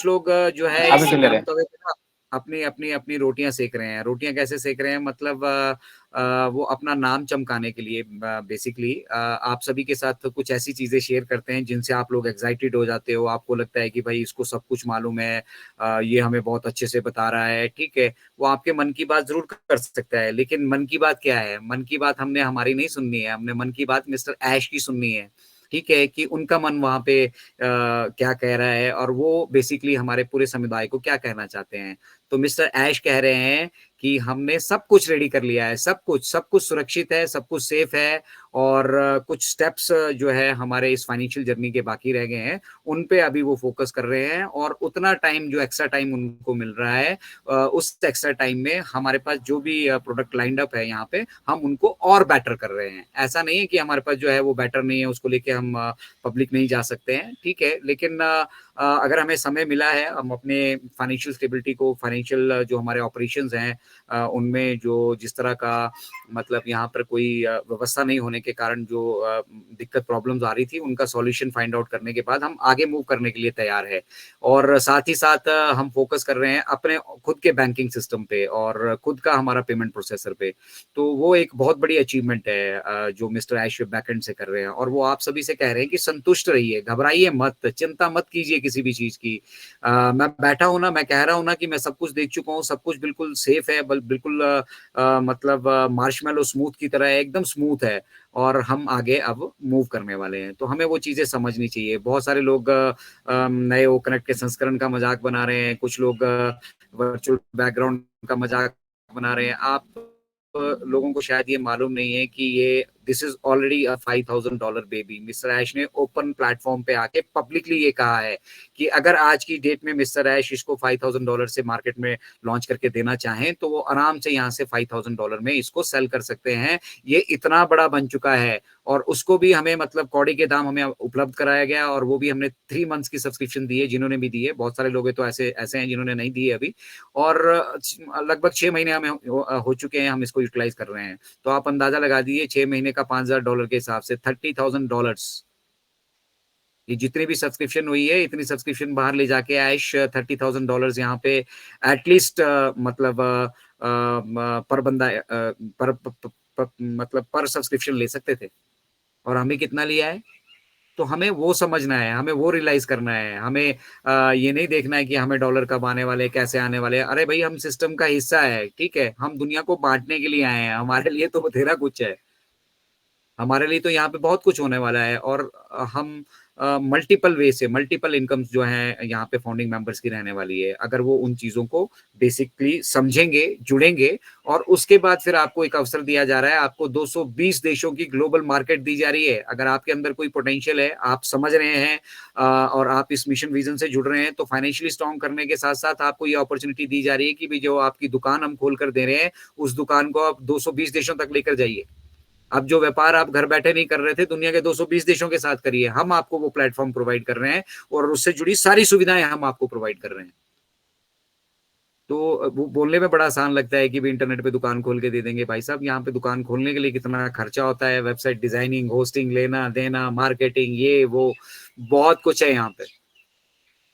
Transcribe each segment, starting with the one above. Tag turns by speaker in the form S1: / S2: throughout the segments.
S1: लोग जो है
S2: अभी
S1: इस
S2: सुन ले रहे
S1: गर्म
S2: हैं।
S1: तवे पे ना अपनी अपनी अपनी रोटियां सेक रहे हैं। रोटियां कैसे सेक रहे हैं, मतलब वो अपना नाम चमकाने के लिए बेसिकली आप सभी के साथ कुछ ऐसी चीजें शेयर करते हैं जिनसे आप लोग एक्साइटेड हो जाते हो, आपको लगता है कि भाई इसको सब कुछ मालूम है, ये हमें बहुत अच्छे से बता रहा है, ठीक है। वो आपके मन की बात जरूर कर सकता है, लेकिन मन की बात क्या है, मन की बात हमने हमारी नहीं सुननी है, हमने मन की बात मिस्टर ऐश की सुननी है। ठीक है, कि उनका मन वहां पे क्या कह रहा है और वो बेसिकली हमारे पूरे समुदाय को क्या कहना चाहते हैं। तो मिस्टर ऐश कह रहे हैं कि हमने सब कुछ रेडी कर लिया है, सब कुछ सुरक्षित है, सब कुछ सेफ है, और कुछ स्टेप्स जो है हमारे इस फाइनेंशियल जर्नी के बाकी रह गए हैं, उन पे अभी वो फोकस कर रहे हैं। और उतना टाइम, जो एक्स्ट्रा टाइम उनको मिल रहा है, उस एक्स्ट्रा टाइम में हमारे पास जो भी प्रोडक्ट लाइंड अप है यहाँ पे, हम उनको और बेटर कर रहे हैं। ऐसा नहीं है कि हमारे पास जो है वो बेटर नहीं है, उसको लेके हम पब्लिक नहीं जा सकते हैं, ठीक है। लेकिन अगर हमें समय मिला है, हम अपने फाइनेंशियल स्टेबिलिटी को, फाइनेंशियल जो हमारे ऑपरेशंस हैं उनमें जो जिस तरह का मतलब यहाँ पर कोई व्यवस्था नहीं होने के कारण जो दिक्कत प्रॉब्लम्स आ रही थी, उनका सॉल्यूशन फाइंड आउट करने के बाद हम आगे मूव करने के लिए तैयार है। और साथ ही साथ हम फोकस कर रहे हैं अपने खुद के बैंकिंग सिस्टम पे और खुद का हमारा पेमेंट प्रोसेसर पे। तो वो एक बहुत बड़ी अचीवमेंट है जो मिस्टर ऐश बैकएंड से कर रहे हैं, और वो आप सभी से कह रहे हैं कि संतुष्ट रहिए, घबराइए मत, चिंता मत कीजिए किसी भी चीज की। मैं बैठा हूं ना, मैं कह रहा हूं ना कि मैं सब कुछ देख चुका हूँ, सब कुछ बिल्कुल सेफ है, बिल्कुल मतलब मार्शमेलो स्मूथ की तरह है, एकदम स्मूथ है। और हम आगे अब मूव करने वाले हैं, तो हमें वो चीजें समझनी चाहिए। बहुत सारे लोग नए ओ कनेक्ट के संस्करण का मजाक बना रहे हैं, कुछ लोग वर्चुअल बैकग्राउंड का मजाक बना रहे हैं। आप लोगों को शायद ये मालूम नहीं है कि ये this is already a $5,000 baby. Mister Ash ने ओपन प्लेटफॉर्म पे आके पब्लिकली ये कहा है कि अगर आज की डेट में मिस्टर ऐश इसको $5,000 से मार्केट में लॉन्च करके देना चाहें, तो वो आराम से यहाँ से $5,000 में इसको सेल कर सकते हैं। ये इतना बड़ा बन चुका है, और उसको भी हमें मतलब कौड़ी के दाम हमें उपलब्ध कराया गया, और वो भी हमने 3 मंथ्स की सब्सक्रिप्शन दी है, जिन्होंने भी दी है। बहुत सारे लोग तो ऐसे ऐसे हैं जिन्होंने नहीं दी है अभी, और लगभग 6 महीने हमें हो चुके हैं, हम इसको यूटिलाइज कर रहे हैं। तो आप अंदाजा लगा दीजिए, 6 महीने का $5,000 के हिसाब से $30,000, ये जितनी भी सब्सक्रिप्शन हुई है, इतनी सब्सक्रिप्शन बाहर ले जाके ऐश $30,000 यहाँ पे एटलीस्ट मतलब पर बंदा मतलब पर सब्सक्रिप्शन ले सकते थे। और हमें कितना लिया है, तो हमें वो समझना है, हमें वो रियलाइज करना है। हमें ये नहीं देखना है कि हमें डॉलर कब आने वाले, कैसे आने वाले। अरे भाई, हम सिस्टम का हिस्सा है, ठीक है, हम दुनिया को बांटने के लिए आए हैं, हमारे लिए तो बथेरा कुछ है। हमारे लिए तो यहाँ पे बहुत कुछ होने वाला है, और हम मल्टीपल वे से मल्टीपल इनकम्स जो हैं यहाँ पे फाउंडिंग मेंबर्स की रहने वाली है, अगर वो उन चीजों को बेसिकली समझेंगे, जुड़ेंगे। और उसके बाद फिर आपको एक अवसर दिया जा रहा है, आपको 220 देशों की ग्लोबल मार्केट दी जा रही है। अगर आपके अंदर कोई पोटेंशियल है, आप समझ रहे हैं, और आप इस मिशन विजन से जुड़ रहे हैं, तो फाइनेंशियली स्ट्रांग करने के साथ साथ आपको ये अपॉर्चुनिटी दी जा रही है कि भी जो आपकी दुकान हम खोल कर दे रहे हैं, उस दुकान को आप 220 देशों तक लेकर जाइए। अब जो व्यापार आप घर बैठे नहीं कर रहे थे, दुनिया के 220 देशों के साथ करिए। हम आपको वो प्लेटफॉर्म प्रोवाइड कर रहे हैं, और उससे जुड़ी सारी सुविधाएं हम आपको प्रोवाइड कर रहे हैं। तो वो बोलने में बड़ा आसान लगता है कि भी इंटरनेट पे दुकान खोल के दे देंगे। भाई साहब, यहाँ पे दुकान खोलने के लिए कितना खर्चा होता है, वेबसाइट डिजाइनिंग, होस्टिंग, लेना देना, मार्केटिंग, ये वो बहुत कुछ है यहाँ पे।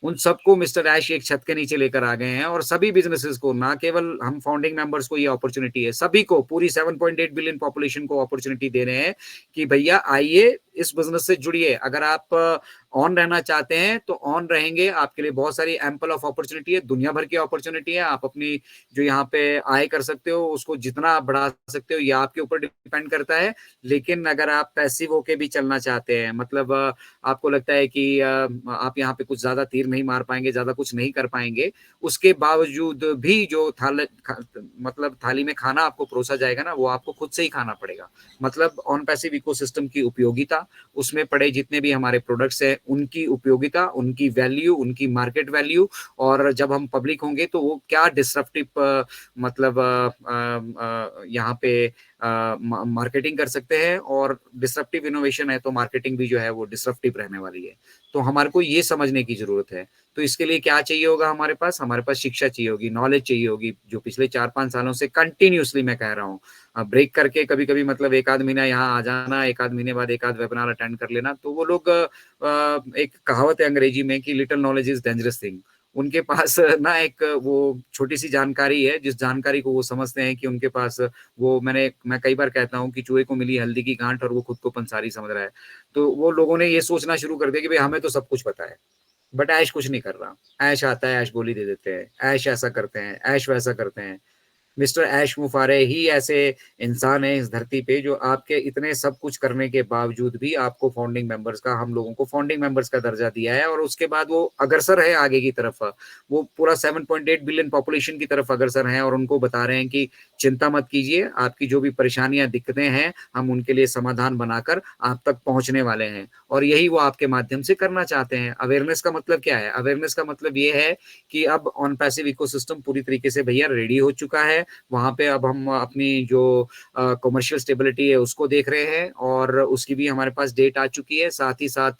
S1: उन सबको मिस्टर ऐश एक छत के नीचे लेकर आ गए हैं, और सभी बिजनेसेस को, ना केवल हम फाउंडिंग मेंबर्स को ये अपॉर्चुनिटी है, सभी को, पूरी 7.8 बिलियन पॉपुलेशन को अपॉर्चुनिटी दे रहे हैं कि भैया आइए, इस बिजनेस से जुड़िए। अगर आप ऑन रहना चाहते हैं तो ऑन रहेंगे, आपके लिए बहुत सारी एम्पल ऑफ अपॉर्चुनिटी है, दुनिया भर की अपॉर्चुनिटी है। आप अपनी जो यहाँ पे आय कर सकते हो, उसको जितना आप बढ़ा सकते हो, ये आपके ऊपर डिपेंड करता है। लेकिन अगर आप पैसिव होके भी चलना चाहते हैं, मतलब आपको लगता है कि आप यहाँ पे कुछ ज्यादा तीर नहीं मार पाएंगे, ज्यादा कुछ नहीं कर पाएंगे, उसके बावजूद भी जो मतलब थाली में खाना आपको परोसा जाएगा ना, वो आपको खुद से ही खाना पड़ेगा। मतलब ऑन पैसिव इकोसिस्टम की उपयोगिता, उसमें पड़े जितने भी हमारे प्रोडक्ट्स हैं, उनकी उपयोगिता, उनकी वैल्यू, उनकी मार्केट वैल्यू, और जब हम पब्लिक होंगे तो वो क्या डिसरप्टिव मतलब यहाँ पे मार्केटिंग कर सकते हैं। और डिसरप्टिव इनोवेशन है तो मार्केटिंग भी जो है वो डिसरप्टिव रहने वाली है। तो हमारे को ये समझने की जरूरत है। तो इसके लिए क्या चाहिए होगा, हमारे पास शिक्षा चाहिए होगी, नॉलेज चाहिए होगी, जो पिछले 4-5 सालों से कंटिन्यूसली मैं कह रहा हूँ। ब्रेक करके कभी कभी मतलब एक आध महीना यहाँ आ जाना, एक आध महीने बाद एक आध वेबिनार अटेंड कर लेना, तो वो लोग एक कहावत है अंग्रेजी में कि little knowledge is dangerous thing. उनके पास ना एक वो छोटी-सी जानकारी है, जिस जानकारी को वो समझते हैं कि उनके पास वो मैं कई बार कहता हूँ कि चूहे को मिली हल्दी की गाँठ और वो खुद को पंसारी समझ रहा है। तो वो लोगों ने ये सोचना शुरू कर दिया कि भई हमें तो सब कुछ पता है। बट ऐश कुछ नहीं कर रहा। ऐश आता है, ऐश गोली दे देते हैं, ऐश ऐसा करते हैं, ऐश वैसा करते हैं। मिस्टर ऐश मुफारे ही ऐसे इंसान हैं इस धरती पे जो आपके इतने सब कुछ करने के बावजूद भी आपको फाउंडिंग मेंबर्स का हम लोगों को फाउंडिंग मेंबर्स का दर्जा दिया है और उसके बाद वो अग्रसर है आगे की तरफ। वो पूरा 7.8 बिलियन पॉपुलेशन की तरफ अग्रसर हैं और उनको बता रहे हैं कि चिंता मत कीजिए, आपकी जो भी परेशानियाँ, दिक्कतें हैं, हम उनके लिए समाधान बनाकर आप तक पहुँचने वाले हैं और यही वो आपके माध्यम से करना चाहते हैं। अवेयरनेस का मतलब क्या है? अवेयरनेस का मतलब ये है कि अब ऑन पैसिव इकोसिस्टम पूरी तरीके से भैया रेडी हो चुका है। वहाँ पे अब हम अपनी जो कमर्शियल स्टेबिलिटी है उसको देख रहे हैं और उसकी भी हमारे पास डेट आ चुकी है। साथ ही साथ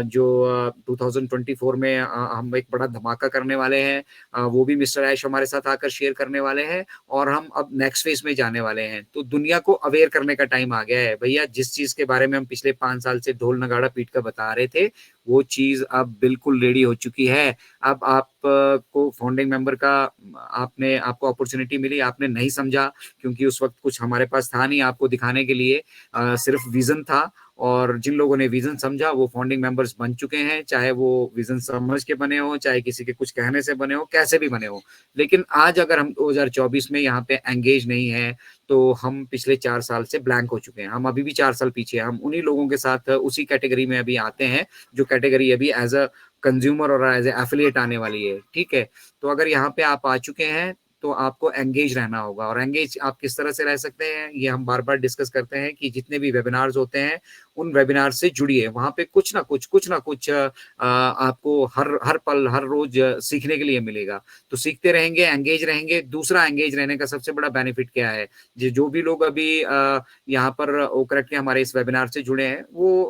S1: जो 2024 में हम एक बड़ा धमाका करने वाले हैं। वो भी मिस्टर ऐश हमारे साथ आकर शेयर करने वाले हैं और हम अब नेक्स्ट फेज में जाने वाले हैं। तो दुनिया को अवेयर करने का टाइम आ गया है। भैया जिस चीज़ के बारे में हम पिछले 5 साल से ढोल नगाड़ा पीट कर बता रहे थे, वो चीज़ अब बिल्कुल रेडी हो चुकी है। अब आप को फाउंडिंग मेंबर का आपने आपको अपॉर्चुनिटी मिली, आपने नहीं समझा क्योंकि उस वक़्त कुछ हमारे पास था नहीं आपको दिखाने के लिए सिर्फ़ विज़न था और जिन लोगों ने विज़न समझा वो फाउंडिंग मेंबर्स बन चुके हैं, चाहे वो विज़न समझ के बने हों, चाहे किसी के कुछ कहने से बने हों, कैसे भी बने हों। लेकिन आज अगर हम 2024 में यहाँ पे एंगेज नहीं हैं, तो हम पिछले 4 साल से ब्लैंक हो चुके हैं। हम अभी भी 4 साल पीछे हैं। हम उन्हीं लोगों के साथ उसी कैटेगरी में अभी आते हैं, जो कैटेगरी अभी एज़ अ कंज्यूमर और एज़ ए एफिलिएट आने वाली है, ठीक है? तो अगर यहाँ पे आप आ चुके हैं, तो आपको एंगेज रहना होगा और एंगेज आप किस तरह से रह सकते हैं, ये हम बार-बार डिस्कस करते हैं कि जितने भी वेबिनार्स होते हैं, उन वेबिनार से जुड़िए। वहाँ पे कुछ ना कुछ आपको हर हर पल, हर रोज़ सीखने के लिए मिलेगा। तो सीखते रहेंगे, एंगेज रहेंगे। दूसरा एंगेज रहने का सबसे बड़ा बेनिफिट क्या है? जो भी लोग अभी यहाँ पर ओकरेट के हमारे इस वेबिनार से जुड़े हैं, वो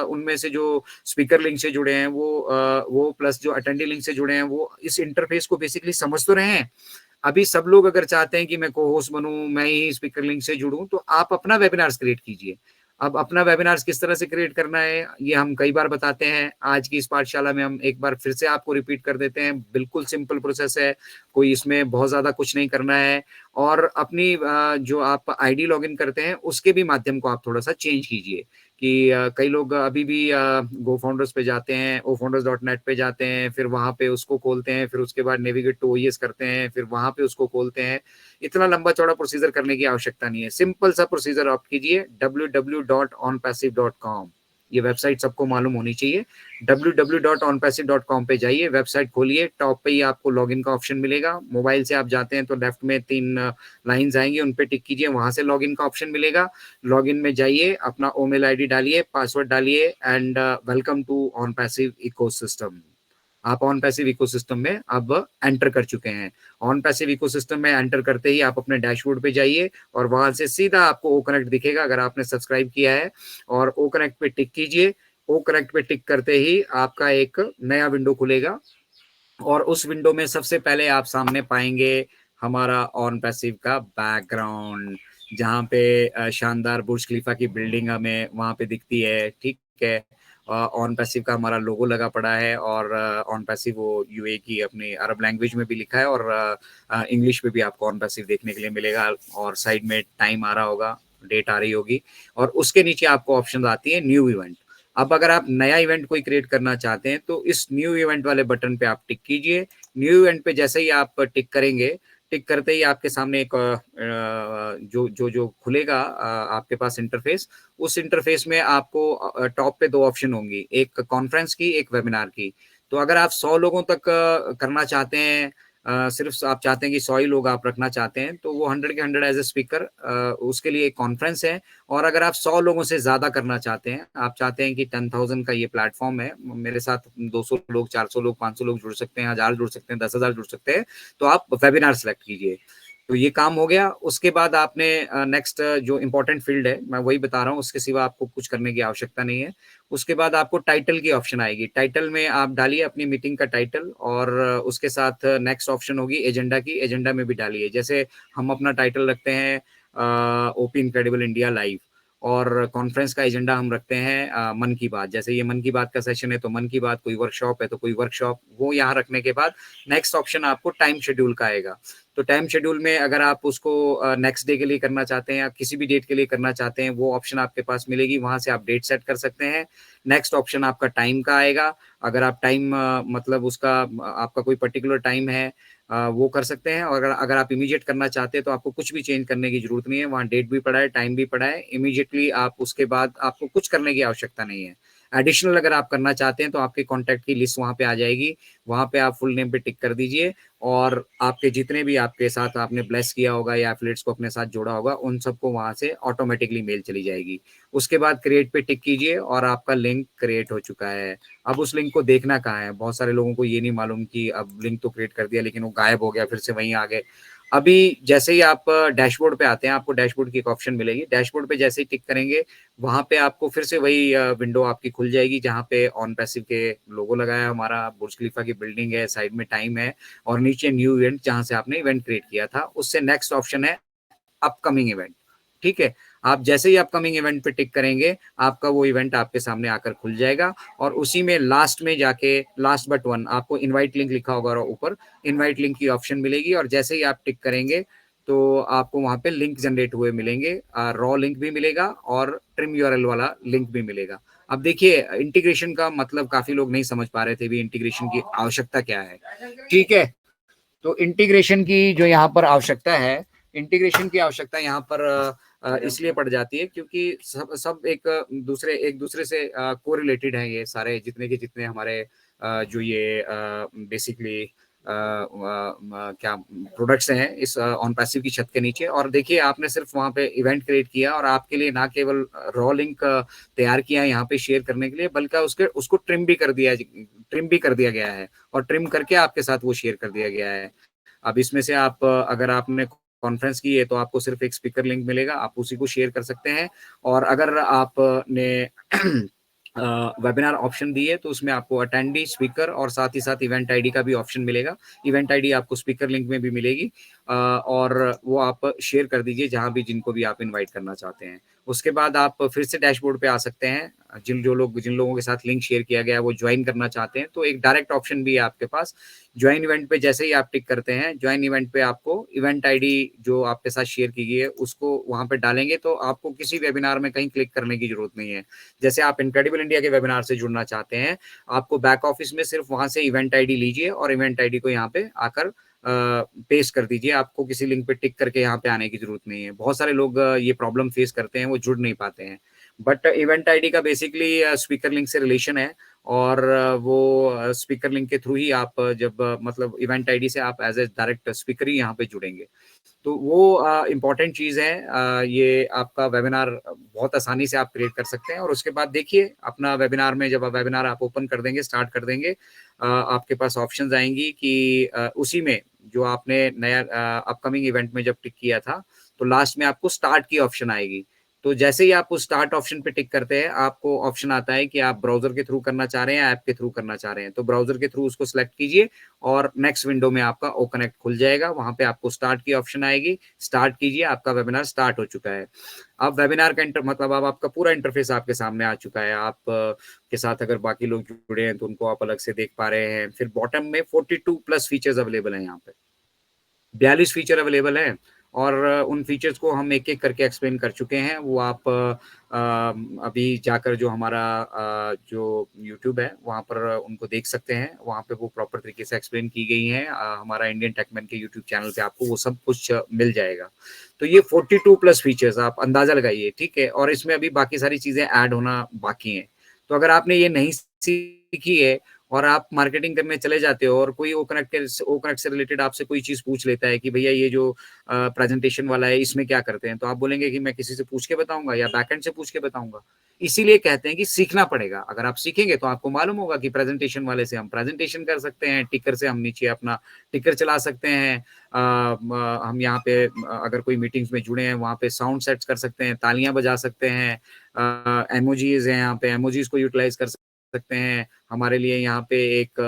S1: उनमें से जो स्पीकर लिंक से जुड़े हैं, वो प्लस जो अटेंडी लिंक से जुड़े हैं, वो इस इंटरफेस को बेसिकली समझ तो रहे हैं। अभी सब लोग अगर चाहते हैं कि मैं को-होस्ट बनूँ, मैं ही स्पीकर लिंक से जुड़ूँ, तो आप अपना वेबिनार्स क्रिएट कीजिए। अब अपना वेबिनार्स किस तरह से क्रिएट करना है, ये हम कई बार बताते हैं। आज की इस पाठशाला में हम एक बार फिर से आपको रिपीट कर देते हैं। बिल्कुल सिंपल प्रोसेस है, कोई इसमें बहुत ज़्यादा कुछ नहीं करना है और अपनी जो आप आईडी लॉगिन करते हैं, उसके भी माध्यम को आप थोड़ा-सा चेंज कीजिए कि कई लोग अभी भी गोफाउंडर्स पे जाते हैं, ofounders.net पे जाते हैं, फिर वहाँ पे उसको खोलते हैं, फिर उसके बाद नेविगेट टू ओईएस करते हैं, फिर वहाँ पे उसको खोलते हैं। इतना लंबा-चौड़ा प्रोसीजर करने की आवश्यकता नहीं है। सिंपल सा प्रोसीजर आप कीजिए www.onpassive.com ये वेबसाइट सबको मालूम होनी चाहिए। www.onpassive.com पे जाइए, वेबसाइट खोलिए, टॉप पे ही आपको लॉगिन का ऑप्शन मिलेगा। मोबाइल से आप जाते हैं तो लेफ्ट में 3 लाइन्स आएँगी, उन पे टिक कीजिए, वहाँ से लॉगिन का ऑप्शन मिलेगा। लॉगिन में जाइए, अपना ईमेल आईडी डालिए, पासवर्ड डालिए and welcome to OnPassive ecosystem. आप ऑन पैसिव इकोसिस्टम में अब एंटर कर चुके हैं। ऑन पैसिव इकोसिस्टम में एंटर करते ही आप अपने डैशबोर्ड पे जाइए और वहाँ से सीधा आपको ओ कनेक्ट दिखेगा अगर आपने सब्सक्राइब किया है और ओ कनेक्ट पे टिक कीजिए। ओ कनेक्ट पे टिक करते ही आपका एक नया विंडो खुलेगा और उस विंडो में सबसे पहले आप सामने पाएँगे हमारा ऑन पैसिव का बैकग्राउंड, जहाँ पे शानदार बुर्ज खलीफा की बिल्डिंग हमें वहाँ पे दिखती है, ठीक है? ऑन पैसिव का हमारा लोगो लगा पड़ा है और ऑन पैसिव वो यूए की अपनी अरब लैंग्वेज में भी लिखा है और इंग्लिश में भी आपको ऑन पैसिव देखने के लिए मिलेगा और साइड में टाइम आ रहा होगा, डेट आ रही होगी और उसके नीचे आपको ऑप्शन आती है न्यू इवेंट। अब अगर आप नया इवेंट कोई क्रिएट करना चाहते हैं तो इस न्यू इवेंट वाले बटन पे आप टिक कीजिए। न्यू इवेंट पे जैसे ही आप टिक करेंगे, टिक करते ही आपके सामने एक जो खुलेगा आपके पास इंटरफेस, उस इंटरफेस में आपको टॉप पे 2 ऑप्शन होंगी, एक कॉन्फ्रेंस की, एक वेबिनार की। तो अगर आप 100 लोगों तक करना चाहते हैं सिर्फ आप चाहते हैं कि 100 ही लोग आप रखना चाहते हैं, तो वो 100 के 100 एज़ अ स्पीकर उसके लिए एक कॉन्फ्रेंस है और अगर आप 100 लोगों से ज़्यादा करना चाहते हैं, आप चाहते हैं कि 10,000 का ये प्लेटफ़ॉर्म है, मेरे साथ 200 लोग, 400 लोग, 500 लोग जुड़ सकते हैं, 1000 जुड़ सकते हैं, 10,000 जुड़ सकते हैं, तो आप वेबिनार सेलेक्ट कीजिए। तो ये काम हो गया, उसके बाद आपने नेक्स्ट जो इम्पोर्टेंट फ़ील्ड है, मैं वही बता रहा हूँ, उसके सिवा आपको कुछ करने की आवश्यकता नहीं है। उसके बाद आपको टाइटल की ऑप्शन आएगी, टाइटल में आप डालिए अपनी मीटिंग का टाइटल और उसके साथ नेक्स्ट ऑप्शन होगी एजेंडा की, एजेंडा में भी डालिए। जैसे हम अपना टाइटल रखते हैं ओपी इनक्रेडिबल इंडिया लाइव और कॉन्फ्रेंस का एजेंडा हम रखते हैं मन की बात। जैसे ये मन की बात का सेशन है तो मन की बात, कोई वर्कशॉप है तो कोई वर्कशॉप, वो यहाँ रखने के बाद नेक्स्ट ऑप्शन आपको टाइम शेड्यूल का आएगा। तो टाइम शेड्यूल में अगर आप उसको नेक्स्ट डे के लिए करना चाहते हैं या किसी भी डेट के लिए करना चाहते हैं, वो ऑप्शन आपके पास मिलेगी, वहां से आप डेट सेट कर सकते हैं। नेक्स्ट ऑप्शन आपका टाइम का आएगा। अगर आप टाइम मतलब उसका आपका कोई पर्टिकुलर टाइम है, वो कर सकते हैं। और अगर अगर आप इमीडिएट करना चाहते हैं तो आपको कुछ भी चेंज करने की जरूरत नहीं है, वहाँ डेट भी पड़ा है, टाइम भी पड़ा है, इमीडिएटली आप उसके बाद आपको कुछ करने की आवश्यकता नहीं है। एडिशनल अगर आप करना चाहते हैं तो आपके कॉन्टैक्ट की लिस्ट वहाँ पे आ जाएगी, वहाँ पे आप फुल नेम पे टिक कर दीजिए और आपके जितने भी आपके साथ आपने ब्लेस किया होगा या एफिलिएट्स को अपने साथ जोड़ा होगा, उन सबको वहाँ से ऑटोमेटिकली मेल चली जाएगी। उसके बाद क्रिएट पे टिक कीजिए और आपका लिंक क्रिएट हो चुका है। अब उस लिंक को देखना कहाँ है, बहुत सारे लोगों को ये नहीं मालूम कि अब लिंक तो क्रिएट कर दिया लेकिन वो गायब हो गया, फिर से वहीं आ गए। अभी जैसे ही आप डैशबोर्ड पे आते हैं, आपको डैशबोर्ड की एक ऑप्शन मिलेगी। डैशबोर्ड पे जैसे ही टिक करेंगे, वहां पे आपको फिर से वही विंडो आपकी खुल जाएगी जहाँ पे ऑन पैसिव के लोगो लगाया है हमारा, बुर्ज खलीफा की बिल्डिंग है, साइड में टाइम है और नीचे न्यू इवेंट जहां से आपने इवेंट क्रिएट किया था, उससे नेक्स्ट ऑप्शन है अपकमिंग इवेंट। ठीक है, आप जैसे ही अपकमिंग इवेंट पे टिक करेंगे, आपका वो इवेंट आपके सामने आकर खुल जाएगा और उसी में लास्ट में जाके, लास्ट बट वन, आपको इनवाइट लिंक लिखा होगा और ऊपर इनवाइट लिंक की ऑप्शन मिलेगी और जैसे ही आप टिक करेंगे तो आपको वहां पे लिंक जनरेट हुए मिलेंगे, रॉ लिंक भी मिलेगा और ट्रिम यूआरएल वाला लिंक भी मिलेगा। अब देखिए, इंटीग्रेशन का मतलब काफी लोग नहीं समझ पा रहे थे भी इंटीग्रेशन की आवश्यकता क्या है। ठीक है, तो इंटीग्रेशन की जो यहाँ पर आवश्यकता है, इंटीग्रेशन की आवश्यकता यहाँ पर इसलिए पड़ जाती है क्योंकि सब सब एक दूसरे से कोरिलेटेड हैं, ये सारे जितने के जितने हमारे जो ये बेसिकली क्या प्रोडक्ट्स हैं इस ऑन पैसिव की छत के नीचे। और देखिए, आपने सिर्फ वहां पे इवेंट क्रिएट किया और आपके लिए ना केवल रॉ लिंक तैयार किया है यहाँ पे शेयर करने के लिए, बल्कि उसको ट्रिम भी कर दिया गया है और ट्रिम करके आपके साथ वो शेयर कर दिया गया है। अब इसमें से आप अगर आपने कॉन्फ्रेंस की है तो आपको सिर्फ एक स्पीकर लिंक मिलेगा, आप उसी को शेयर कर सकते हैं। और अगर आपने वेबिनार ऑप्शन दी है तो उसमें आपको अटेंडी, स्पीकर और साथ ही साथ इवेंट आईडी का भी ऑप्शन मिलेगा। इवेंट आईडी आपको स्पीकर लिंक में भी मिलेगी और वो आप शेयर कर दीजिए जहां भी, जिनको भी आप इनवाइट करना चाहते हैं। उसके बाद आप फिर से डैशबोर्ड पे आ सकते हैं। जिन लोगों के साथ लिंक शेयर किया गया है वो ज्वाइन करना चाहते हैं तो एक डायरेक्ट ऑप्शन भी है आपके पास। ज्वाइन इवेंट पे जैसे ही आप टिक करते हैं, ज्वाइन इवेंट पे आपको इवेंट आईडी जो आपके साथ शेयर की गई है उसको वहां पे डालेंगे तो आपको किसी वेबिनार में कहीं क्लिक करने की जरूरत नहीं है। जैसे आप इनक्रेडिबल इंडिया के वेबिनार से जुड़ना चाहते हैं, आपको बैक ऑफिस में सिर्फ वहां से इवेंट आईडी लीजिए और इवेंट आईडी को यहाँ पे आकर पेस्ट कर दीजिए। आपको किसी लिंक पे टिक करके यहाँ पे आने की जरूरत नहीं है। बहुत सारे लोग ये प्रॉब्लम फेस करते हैं, वो जुड़ नहीं पाते हैं। बट इवेंट आईडी का बेसिकली स्पीकर लिंक से रिलेशन है और वो स्पीकर लिंक के थ्रू ही आप जब मतलब इवेंट आईडी से आप एज ए डायरेक्ट स्पीकर ही यहाँ पे जुड़ेंगे। तो वो इम्पॉर्टेंट चीज़ है। ये आपका वेबिनार बहुत आसानी से आप क्रिएट कर सकते हैं और उसके बाद देखिए अपना वेबिनार में, जब आप वेबिनार आप ओपन कर देंगे, स्टार्ट कर देंगे, आपके पास ऑप्शंस आएंगी कि उसी में जो आपने नया अपकमिंग इवेंट में जब टिक किया था तो लास्ट में आपको स्टार्ट की ऑप्शन आएगी। तो जैसे ही आप उस स्टार्ट ऑप्शन पे टिक करते हैं, आपको ऑप्शन आता है कि आप ब्राउजर के थ्रू करना चाह रहे हैं या ऐप के थ्रू करना चाह रहे हैं। तो ब्राउजर के थ्रू उसको सिलेक्ट कीजिए और नेक्स्ट विंडो में आपका ओ कनेक्ट खुल जाएगा, वहां पे आपको स्टार्ट की ऑप्शन आएगी, स्टार्ट कीजिए, आपका वेबिनार स्टार्ट हो चुका है। अब वेबिनार का मतलब अब आपका पूरा इंटरफेस आपके सामने आ चुका है। आप के साथ अगर बाकी लोग जुड़े हैं तो उनको आप अलग से देख पा रहे हैं। फिर बॉटम में 42 प्लस फीचर्स अवेलेबल हैं, यहाँ पे 42 फीचर अवेलेबल हैं और उन फीचर्स को हम एक एक करके एक्सप्लेन कर चुके हैं। वो आप अभी जाकर जो हमारा जो यूट्यूब है वहाँ पर उनको देख सकते हैं। वहाँ पे वो प्रॉपर तरीके से एक्सप्लेन की गई हैं। हमारा इंडियन टेकमैन के यूट्यूब चैनल पे आपको वो सब कुछ मिल जाएगा। तो ये 42 प्लस फीचर्स आप अंदाजा लगाइए, ठीक है। और इसमें अभी बाकी सारी चीजें ऐड होना बाकी हैं। तो अगर आपने ये नहीं सीखी है और आप मार्केटिंग करने चले जाते हो और कोई ओ कनेक्ट से रिलेटेड आपसे कोई चीज पूछ लेता है कि भैया ये जो प्रेजेंटेशन वाला है इसमें क्या करते हैं, तो आप बोलेंगे कि मैं किसी से पूछ के बताऊंगा या बैकएंड से पूछ के बताऊंगा। इसीलिए कहते हैं कि सीखना पड़ेगा। अगर आप सीखेंगे तो आपको मालूम होगा कि प्रेजेंटेशन वाले से हम प्रेजेंटेशन कर सकते हैं, टिकर से हम नीचे अपना टिकर चला सकते हैं। हम यहाँ पे अगर कोई मीटिंग्स में जुड़े हैं वहाँ पे साउंड सेट्स कर सकते हैं, तालियां बजा सकते हैं। एमोजीज हैं, यहाँ पे एमोजीज को यूटिलाइज कर सकते हैं। हमारे लिए यहाँ पे एक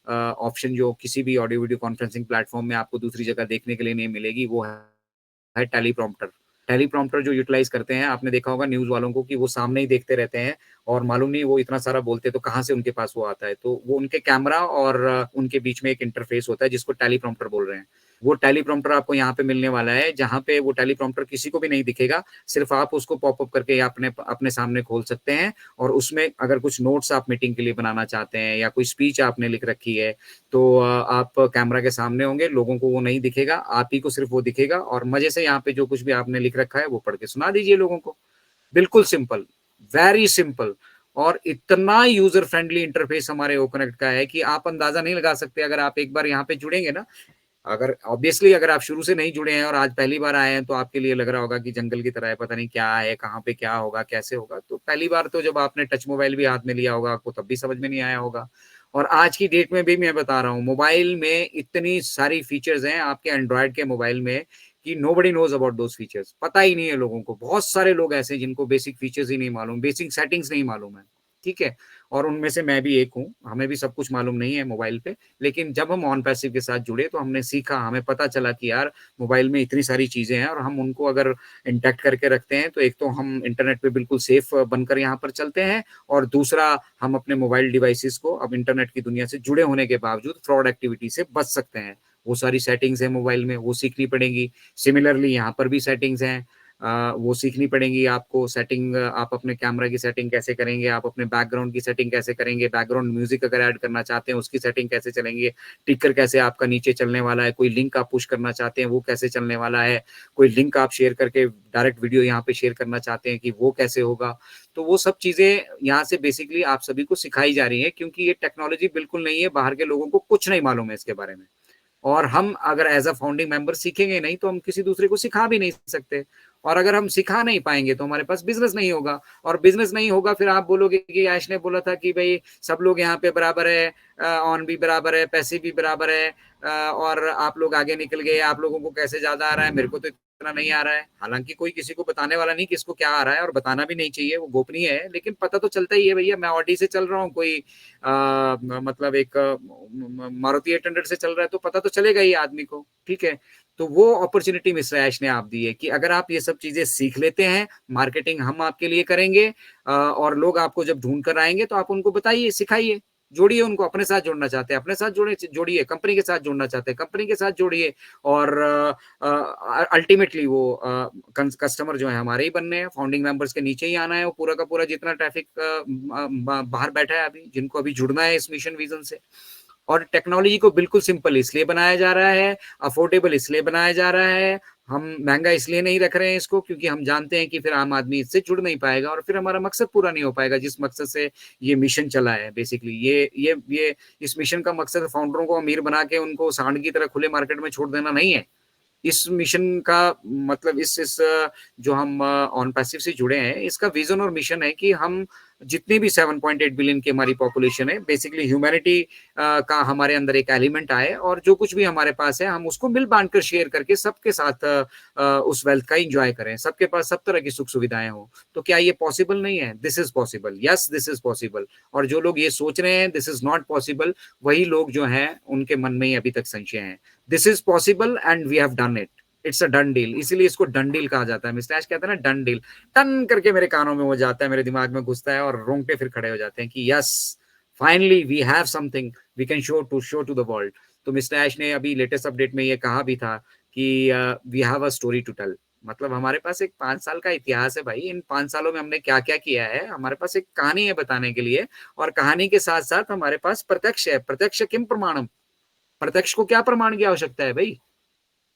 S1: ऑप्शन जो किसी भी ऑडियो वीडियो कॉन्फ्रेंसिंग प्लेटफॉर्म में आपको दूसरी जगह देखने के लिए नहीं मिलेगी, वो है टेलीप्रॉम्प्टर। टेलीप्रॉम्प्टर जो यूटिलाइज़ करते हैं, आपने देखा होगा न्यूज़ वालों को कि वो सामने ही देखते रहते हैं और मालूम नहीं वो इतना सारा बोलते हैं तो कहाँ से उनके पास वो आता है। तो वो उनके कैमरा और उनके बीच में एक इंटरफ़ेस होता है जिसको टेलीप्रॉम्प्टर बोल रहे हैं। वो टेलीप्रॉम्प्टर आपको यहाँ पे मिलने वाला है, जहाँ पे वो टेलीप्रॉम्प्टर किसी को भी नहीं दिखेगा, सिर्फ़ आप उसको पॉप-अप करके या अपने अपने सामने खोल सकते हैं और उसमें अगर कुछ नोट्स आप मीटिंग के लिए बनाना चाहते हैं या कोई स्पीच आपने लिख रखी है, तो आप कैमरा के सामने होंगे, लोगों को वो नहीं दिखेगा, आप ही को सिर्फ़ वो दिखेगा और मज़े से यहाँ पे जो कुछ भी आपने लिख रखा है, वो पढ़ के सुना दीजिए लोगों को। बिल्कुल सिंपल, वेरी सिंपल और इतना यूज़र फ्रेंडली इंटरफ़ेस हमारे ओकनेक्ट का है कि आप अंदाज़ा नहीं लगा सकते अगर आप एक बार यहाँ पे जुड़ेंगे ना, अगर ऑब्वियसली अगर आप शुरू से नहीं जुड़े हैं और आज पहली बार आए हैं, तो आपके लिए लग रहा होगा कि जंगल की तरह है, पता नहीं क्या है, कहाँ पे क्या होगा, कैसे होगा? तो पहली बार तो जब आपने टच मोबाइल भी हाथ में लिया होगा, आपको तब भी समझ में नहीं आया होगा। और आज की डेट में भी मैं बता रहा हूँ, मोबाइल में इतनी सारी फीचर्स हैं आपके एंड्रॉयड के मोबाइल में कि nobody nose about those features. पता ही नहीं है लोगों को। बहुत सारे लोग ऐसे हैं जिनको बेसिक फीचर्स ही नहीं मालूम, बेसिक सेटिंग्स नहीं मालूम है। ठीक है? और उनमें से मैं भी एक हूँ। हमें भी सब कुछ मालूम नहीं है मोबाइल पे। लेकिन जब हम ऑन पैसिव के साथ जुड़े तो हमने सीखा, हमें पता चला कि यार मोबाइल में इतनी सारी चीज़ें हैं और हम उनको अगर इंटैक्ट करके रखते हैं तो एक तो हम इंटरनेट पे बिल्कुल सेफ बनकर यहाँ पर चलते हैं और दूसरा हम अपने मोबाइल डिवाइसेज़ को अब इंटरनेट की दुनिया से जुड़े होने के बावजूद फ्रॉड एक्टिविटी से बच सकते हैं। वो सारी सेटिंग्स हैं मोबाइल में, वो सीखनी पड़ेंगी। सिमिलरली यहाँ पर भी सेटिंग्स हैं। वो सीखनी पड़ेंगी आपको सेटिंग आप अपने कैमरा की सेटिंग कैसे करेंगे, आप अपने बैकग्राउंड की सेटिंग कैसे करेंगे, बैकग्राउंड म्यूज़िक अगर ऐड करना चाहते हैं, उसकी सेटिंग कैसे चलेंगे, टिकर कैसे आपका नीचे चलने वाला है, कोई लिंक आप पुश करना चाहते हैं, वो कैसे चलने वाला है, कोई लिंक आप शेयर करके डायरेक्ट वीडियो यहाँ पे शेयर करना चाहते हैं कि वो कैसे होगा। तो वो सब चीज़ें यहाँ से बेसिकली आप सभी को सिखाई जा रही हैं क्योंकि ये टेक्नोलॉजी बिल्कुल नहीं है, बाहर के लोगों को कुछ नहीं मालूम है इसके बारे में। और हम अगर एज़ अ फाउंडिंग मेंबर सीखेंगे नहीं, तो हम किसी दूसरे को सिखा भी नहीं सकते और अगर हम सिखा नहीं पाएँगे, तो हमारे पास बिज़नेस नहीं होगा और बिज़नेस नहीं होगा, फिर आप बोलोगे कि ऐश ने बोला था कि भई सब लोग यहाँ पे बराबर है ऑन भी बराबर है, पैसे भी बराबर है और आप लोग आगे निकल गए, आप लोगों को कैसे ज़्यादा आ रहा है, मेरे को तो इतना नहीं आ रहा है। हालाँकि कोई किसी को बताने वाला नहीं किसको क्या आ रहा है और बताना भी नहीं चाहिए, वो गोपनीय है, लेकिन पता तो चलता ही है भैया मैं ऑडी से चल रहा हूँ, कोई मतलब एक मारुति 800 से चल रहा है तो पता तो चलेगा ही आदमी को, ठीक है? तो वो अपॉर्च्युनिटी मिस्टर ऐश ने आप दी है कि अगर आप ये सब चीज़ें सीख लेते हैं, मार्केटिंग हम आपके लिए करेंगे और लोग आपको जब ढूँढ कर आएँगे तो आप उनको बताइए, सिखाइए, जोड़िए उनको अपने साथ जोड़ना चाहते हैं, अपने साथ जोड़िए, कंपनी के साथ जोड़ना चाहते हैं, कंपनी के साथ जोड़िए और अल्टीमेटली वो कस्टमर जो है हमारे ही बनने हैं, फाउंडिंग मेंबर्स के नीचे ही आना है, वो पूरा का पूरा जितना ट्रैफिक बाहर बैठा है अभी, जिनको अभी जुड़ना है इस मिशन विजन से। और टेक्नोलॉजी को बिल्कुल सिंपल इसलिए बनाया जा रहा है, अफोर्डेबल इसलिए बनाया जा रहा है, हम महँगा इसलिए नहीं रख रहे हैं इसको क्योंकि हम जानते हैं कि फिर आम आदमी इससे जुड़ नहीं पाएगा और फिर हमारा मकसद पूरा नहीं हो पाएगा जिस मकसद से ये मिशन चला है बेसिकली। ये इस मिशन का मकसद फाउंडरों को अमीर बना के उनको सांड की तरह खुले मार्केट में छोड़ देना नहीं है। इस मिशन का मतलब जो हम ऑन पैसिव से जुड़े हैं, इसका विज़न और मिशन है कि हम जितनी भी 7.8 बिलियन की हमारी पॉपुलेशन है, बेसिकली ह्यूमैनिटी का हमारे अंदर एक एलिमेंट आए और जो कुछ भी हमारे पास है, हम उसको मिल-बाँट कर शेयर करके सबके साथ उस वेल्थ का एन्जॉय करें। सबके पास सब तरह की सुख-सुविधाएँ हों। तो क्या ये पॉसिबल नहीं है? This is possible. Yes, this is possible और जो लोग ये सोच रहे हैं, दिस इज़ नॉट पॉसिबल, वही लोग जो हैं, उनके मन में ही अभी तक संशय है। This is possible and we have done it it's a done deal इसीलिए इसको डन डील कहा जाता है मिस्टर ऐश कहते हैं ना डन डील टन करके मेरे कानों में हो जाता है मेरे दिमाग में घुसता है और रोंगटे फिर खड़े हो जाते हैं कि yes finally we have something we can show to the world तो मिस्टर ऐश ने अभी लेटेस्ट अपडेट में ये कहा भी था कि we have a story to tell मतलब हमारे पास एक 5 साल का इतिहास है भाई इन 5 सालों में हमने क्या क्या किया है हमारे पास एक कहानी है बताने के लिए और कहानी के साथ साथ हमारे पास प्रत्यक्ष है प्रत्यक्ष किम प्रमाणम प्रत्यक्ष को क्या प्रमाण की आवश्यकता है भाई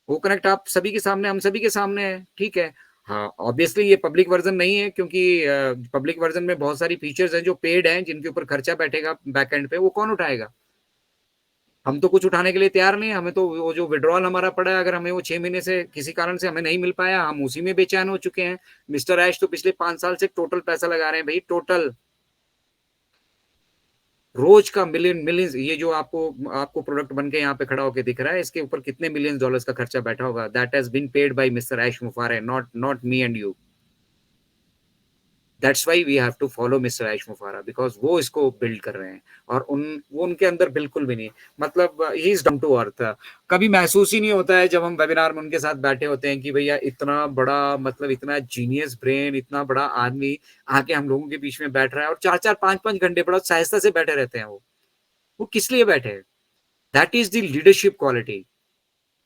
S1: वो कनेक्ट आप सभी के सामने हम सभी के सामने है ठीक है हाँ ऑब्वियसली ये पब्लिक वर्जन नहीं है क्योंकि पब्लिक वर्जन में बहुत सारी फीचर्स हैं जो पेड हैं जिनके ऊपर खर्चा बैठेगा बैकएंड पे वो कौन उठाएगा हम तो कुछ उठाने के लिए तैयार नहीं है हमें तो वो जो विड्रॉल हमारा पड़ा है अगर हमें वो 6 महीने से किसी कारण से हमें नहीं मिल पाया हम उसी में बेचैन हो चुके हैं मिस्टर ऐश तो पिछले 5 साल से टोटल पैसा लगा रहे हैं भाई टोटल रोज का मिलियंस ये जो आपको आपको प्रोडक्ट बन के यहाँ पे खड़ा होके दिख रहा है इसके ऊपर कितने मिलियंस डॉलर्स का खर्चा बैठा होगा that has been paid by mister Ash Mufareh not not me and you that's why we have to follow mister Ash Mufareh, because वो इसको बिल्ड कर रहे हैं। और वो उनके अंदर बिल्कुल भी नहीं, मतलब ही इज डाउन टू अर्थ। कभी महसूस ही नहीं होता है जब हम वेबिनार में उनके साथ बैठे होते हैं कि भैया इतना बड़ा, मतलब इतना जीनियस ब्रेन, इतना बड़ा आदमी आके हम लोगों के बीच में बैठ रहा है और 4-4 5-5 घंटे बड़ा सहजता से बैठे रहते हैं। वो किस लिए बैठे हैं? That is the leadership quality.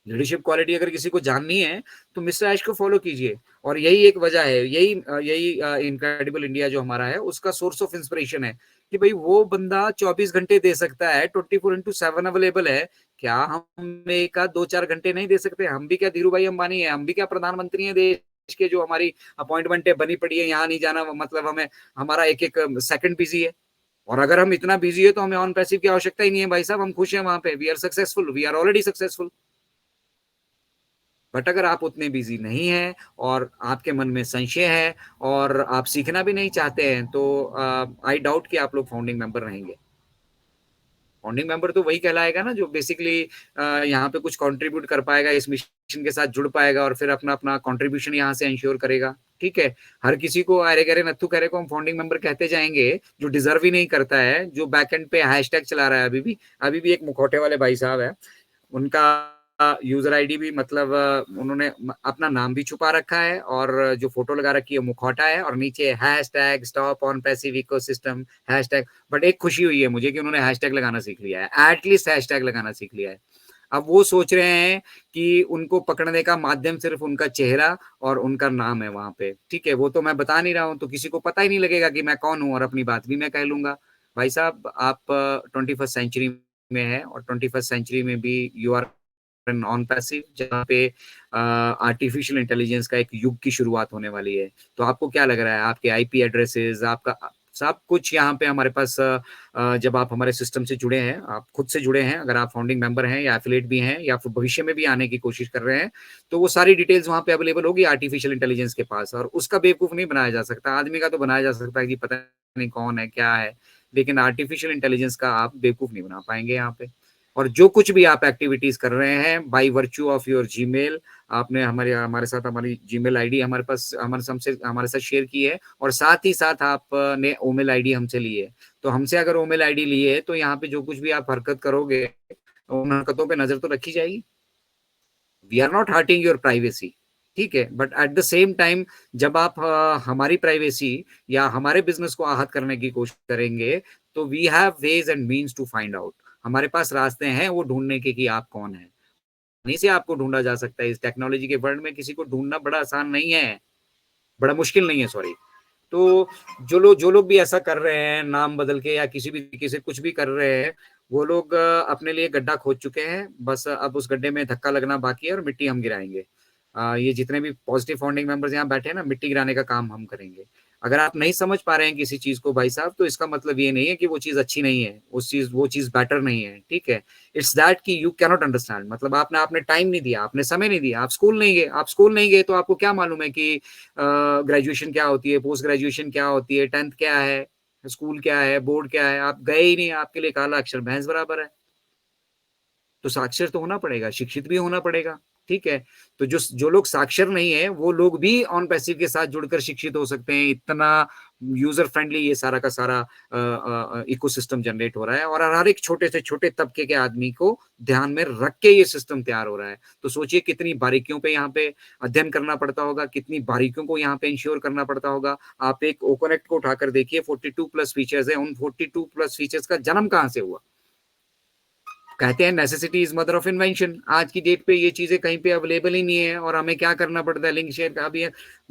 S1: Leadership quality अगर किसी को जाननी है तो मिस्टर ऐश को फॉलो कीजिए। और यही एक वजह है, यही इनक्रेडिबल इंडिया जो हमारा है उसका सोर्स ऑफ इंस्पिरेशन है कि भाई वो बंदा 24 घंटे दे सकता है, 24/7 अवेलेबल है। क्या हम एक आध 2-4 घंटे नहीं दे सकते? हम भी क्या धीरू भाई अंबानी है? हम भी क्या प्रधानमंत्री है देश के, जो हमारी अपॉइंटमेंट है बनी पड़ी है, यहाँ नहीं जाना मतलब हमें, हमारा एक एक सेकंड बिजी है। और अगर हम इतना बिजी है तो हमें ऑन पैसिव की आवश्यकता ही नहीं है भाई साहब, हम खुश हैं वहां पे, we are successful, we are already successful. But अगर आप उतने बिजी नहीं हैं और आपके मन में संशय है और आप सीखना भी नहीं चाहते हैं, तो आई डाउट कि आप लोग फाउंडिंग मेंबर रहेंगे। फाउंडिंग मेंबर तो वही कहलाएगा ना जो बेसिकली यहाँ पे कुछ कंट्रीब्यूट कर पाएगा, इस मिशन के साथ जुड़ पाएगा और फिर अपना अपना कंट्रीब्यूशन यहाँ से इंश्योर करेगा। ठीक है, हर किसी को अरे करे नत्थु करे को हम फाउंडिंग मेंबर कहते जाएंगे जो डिजर्व ही नहीं करता है, जो बैकएंड पे हैशटैग चला रहा है। अभी भी एक मुखौटे वाले भाई साहब है, उनका यूजर आईडी भी, मतलब उन्होंने अपना नाम भी छुपा रखा है और जो फोटो लगा रखी है मुखौटा है और नीचे hashtag stop on passive ecosystem hashtag. But एक खुशी हुई है मुझे कि उन्होंने हैशटैग लगाना सीख लिया है, एटलीस्ट हैशटैग लगाना सीख लिया है। अब वो सोच रहे हैं कि उनको पकड़ने का माध्यम सिर्फ उनका चेहरा और उनका नाम है वहां पे। ठीक है, वो तो मैं बता नहीं रहा हूं तो किसी को पता ही नहीं लगेगा कि मैं कौन हूं और अपनी बात भी मैं कह लूंगा। भाई साहब आप 21st सेंचुरी में है और 21st सेंचुरी में भी यू आर नॉन पैसिव, जहाँ पे आर्टिफिशियल इंटेलिजेंस का एक युग की शुरुआत होने वाली है। तो आपको क्या लग रहा है, आपके आईपी एड्रेसेस, आपका सब कुछ यहाँ पे हमारे पास, जब आप हमारे सिस्टम से जुड़े हैं, आप खुद से जुड़े हैं, अगर आप फाउंडिंग मेंबर हैं या एफिलेट भी हैं या फिर भविष्य में भी आने की कोशिश कर रहे हैं, तो वो सारी डिटेल्स वहां पे अवेलेबल होगी आर्टिफिशियल इंटेलिजेंस के पास। और उसका बेवकूफ नहीं बनाया जा सकता, आदमी का तो बनाया जा सकता है कि पता नहीं कौन है क्या है, लेकिन आर्टिफिशियल इंटेलिजेंस का आप बेवकूफ नहीं बना पाएंगे यहाँ पे। और जो कुछ भी आप एक्टिविटीज कर रहे हैं by virtue of your Gmail, आपने हमारे हमारे साथ हमारी जीमेल आईडी हमारे पास हमारे साथ शेयर की है और साथ ही साथ आपने ओमेल आईडी हमसे ली है। तो हमसे अगर ओमेल आईडी ली है तो यहाँ पे जो कुछ भी आप हरकत करोगे उन हरकतों पे नजर तो रखी जाएगी। We are not hurting your privacy, ठीक है, but at the same time जब आप हमारी प्राइवेसी या हमारे बिजनेस को आहत करने की कोशिश करेंगे तो we have ways and means to find out. हमारे पास रास्ते हैं वो ढूंढने के कि आप कौन है। नहीं से आपको ढूंढा जा सकता है, इस टेक्नोलॉजी के वर्ल्ड में किसी को ढूंढना बड़ा आसान नहीं है, बड़ा मुश्किल नहीं है, सॉरी। तो जो लोग भी ऐसा कर रहे हैं नाम बदल के या किसी भी तरीके से कुछ भी कर रहे हैं, वो लोग अपने लिए गड्ढा खोद चुके हैं। बस अब उस गड्ढे में धक्का लगना बाकी है और मिट्टी हम गिराएंगे। ये जितने भी पॉजिटिव फाउंडिंग मेंबर्स यहाँ बैठे हैं ना, मिट्टी गिराने का काम हम करेंगे। अगर आप नहीं समझ पा रहे हैं किसी चीज को भाई साहब, तो इसका मतलब ये नहीं है कि वो चीज अच्छी नहीं है, वो चीज बेटर नहीं है। ठीक है, इट्स दैट कि यू कैनॉट अंडरस्टैंड, मतलब आपने टाइम नहीं दिया, आपने समय नहीं दिया, आप स्कूल नहीं गए तो आपको क्या मालूम है कि ग्रेजुएशन क्या होती है, पोस्ट ग्रेजुएशन क्या होती है, 10th क्या है, स्कूल क्या है, बोर्ड क्या है, आप गए ही नहीं, आपके लिए काला अक्षर भैंस बराबर है। तो साक्षर तो होना पड़ेगा, शिक्षित भी होना पड़ेगा। ठीक है, तो जो जो लोग साक्षर नहीं है वो लोग भी ऑन पैसिव के साथ जुड़कर शिक्षित हो सकते हैं। इतना यूजर फ्रेंडली ये सारा का सारा इकोसिस्टम जनरेट हो रहा है और हर एक छोटे से छोटे तबके के आदमी को ध्यान में रख के ये सिस्टम तैयार हो रहा है। तो सोचिए कितनी बारीकियों पे यहाँ पे अध्ययन करना पड़ता होगा, कितनी बारीकियों को यहाँ पे इंश्योर करना पड़ता होगा। आप एक ओकोनेक्ट को उठाकर देखिए, 42+ फीचर्स है, उन 42+ फीचर्स का जन्म कहाँ से हुआ? कहते हैं necessity is mother of invention. आज की डेट पे ये चीजें कहीं पे अवेलेबल ही नहीं है और हमें क्या करना पड़ता है, लिंक शेयर का।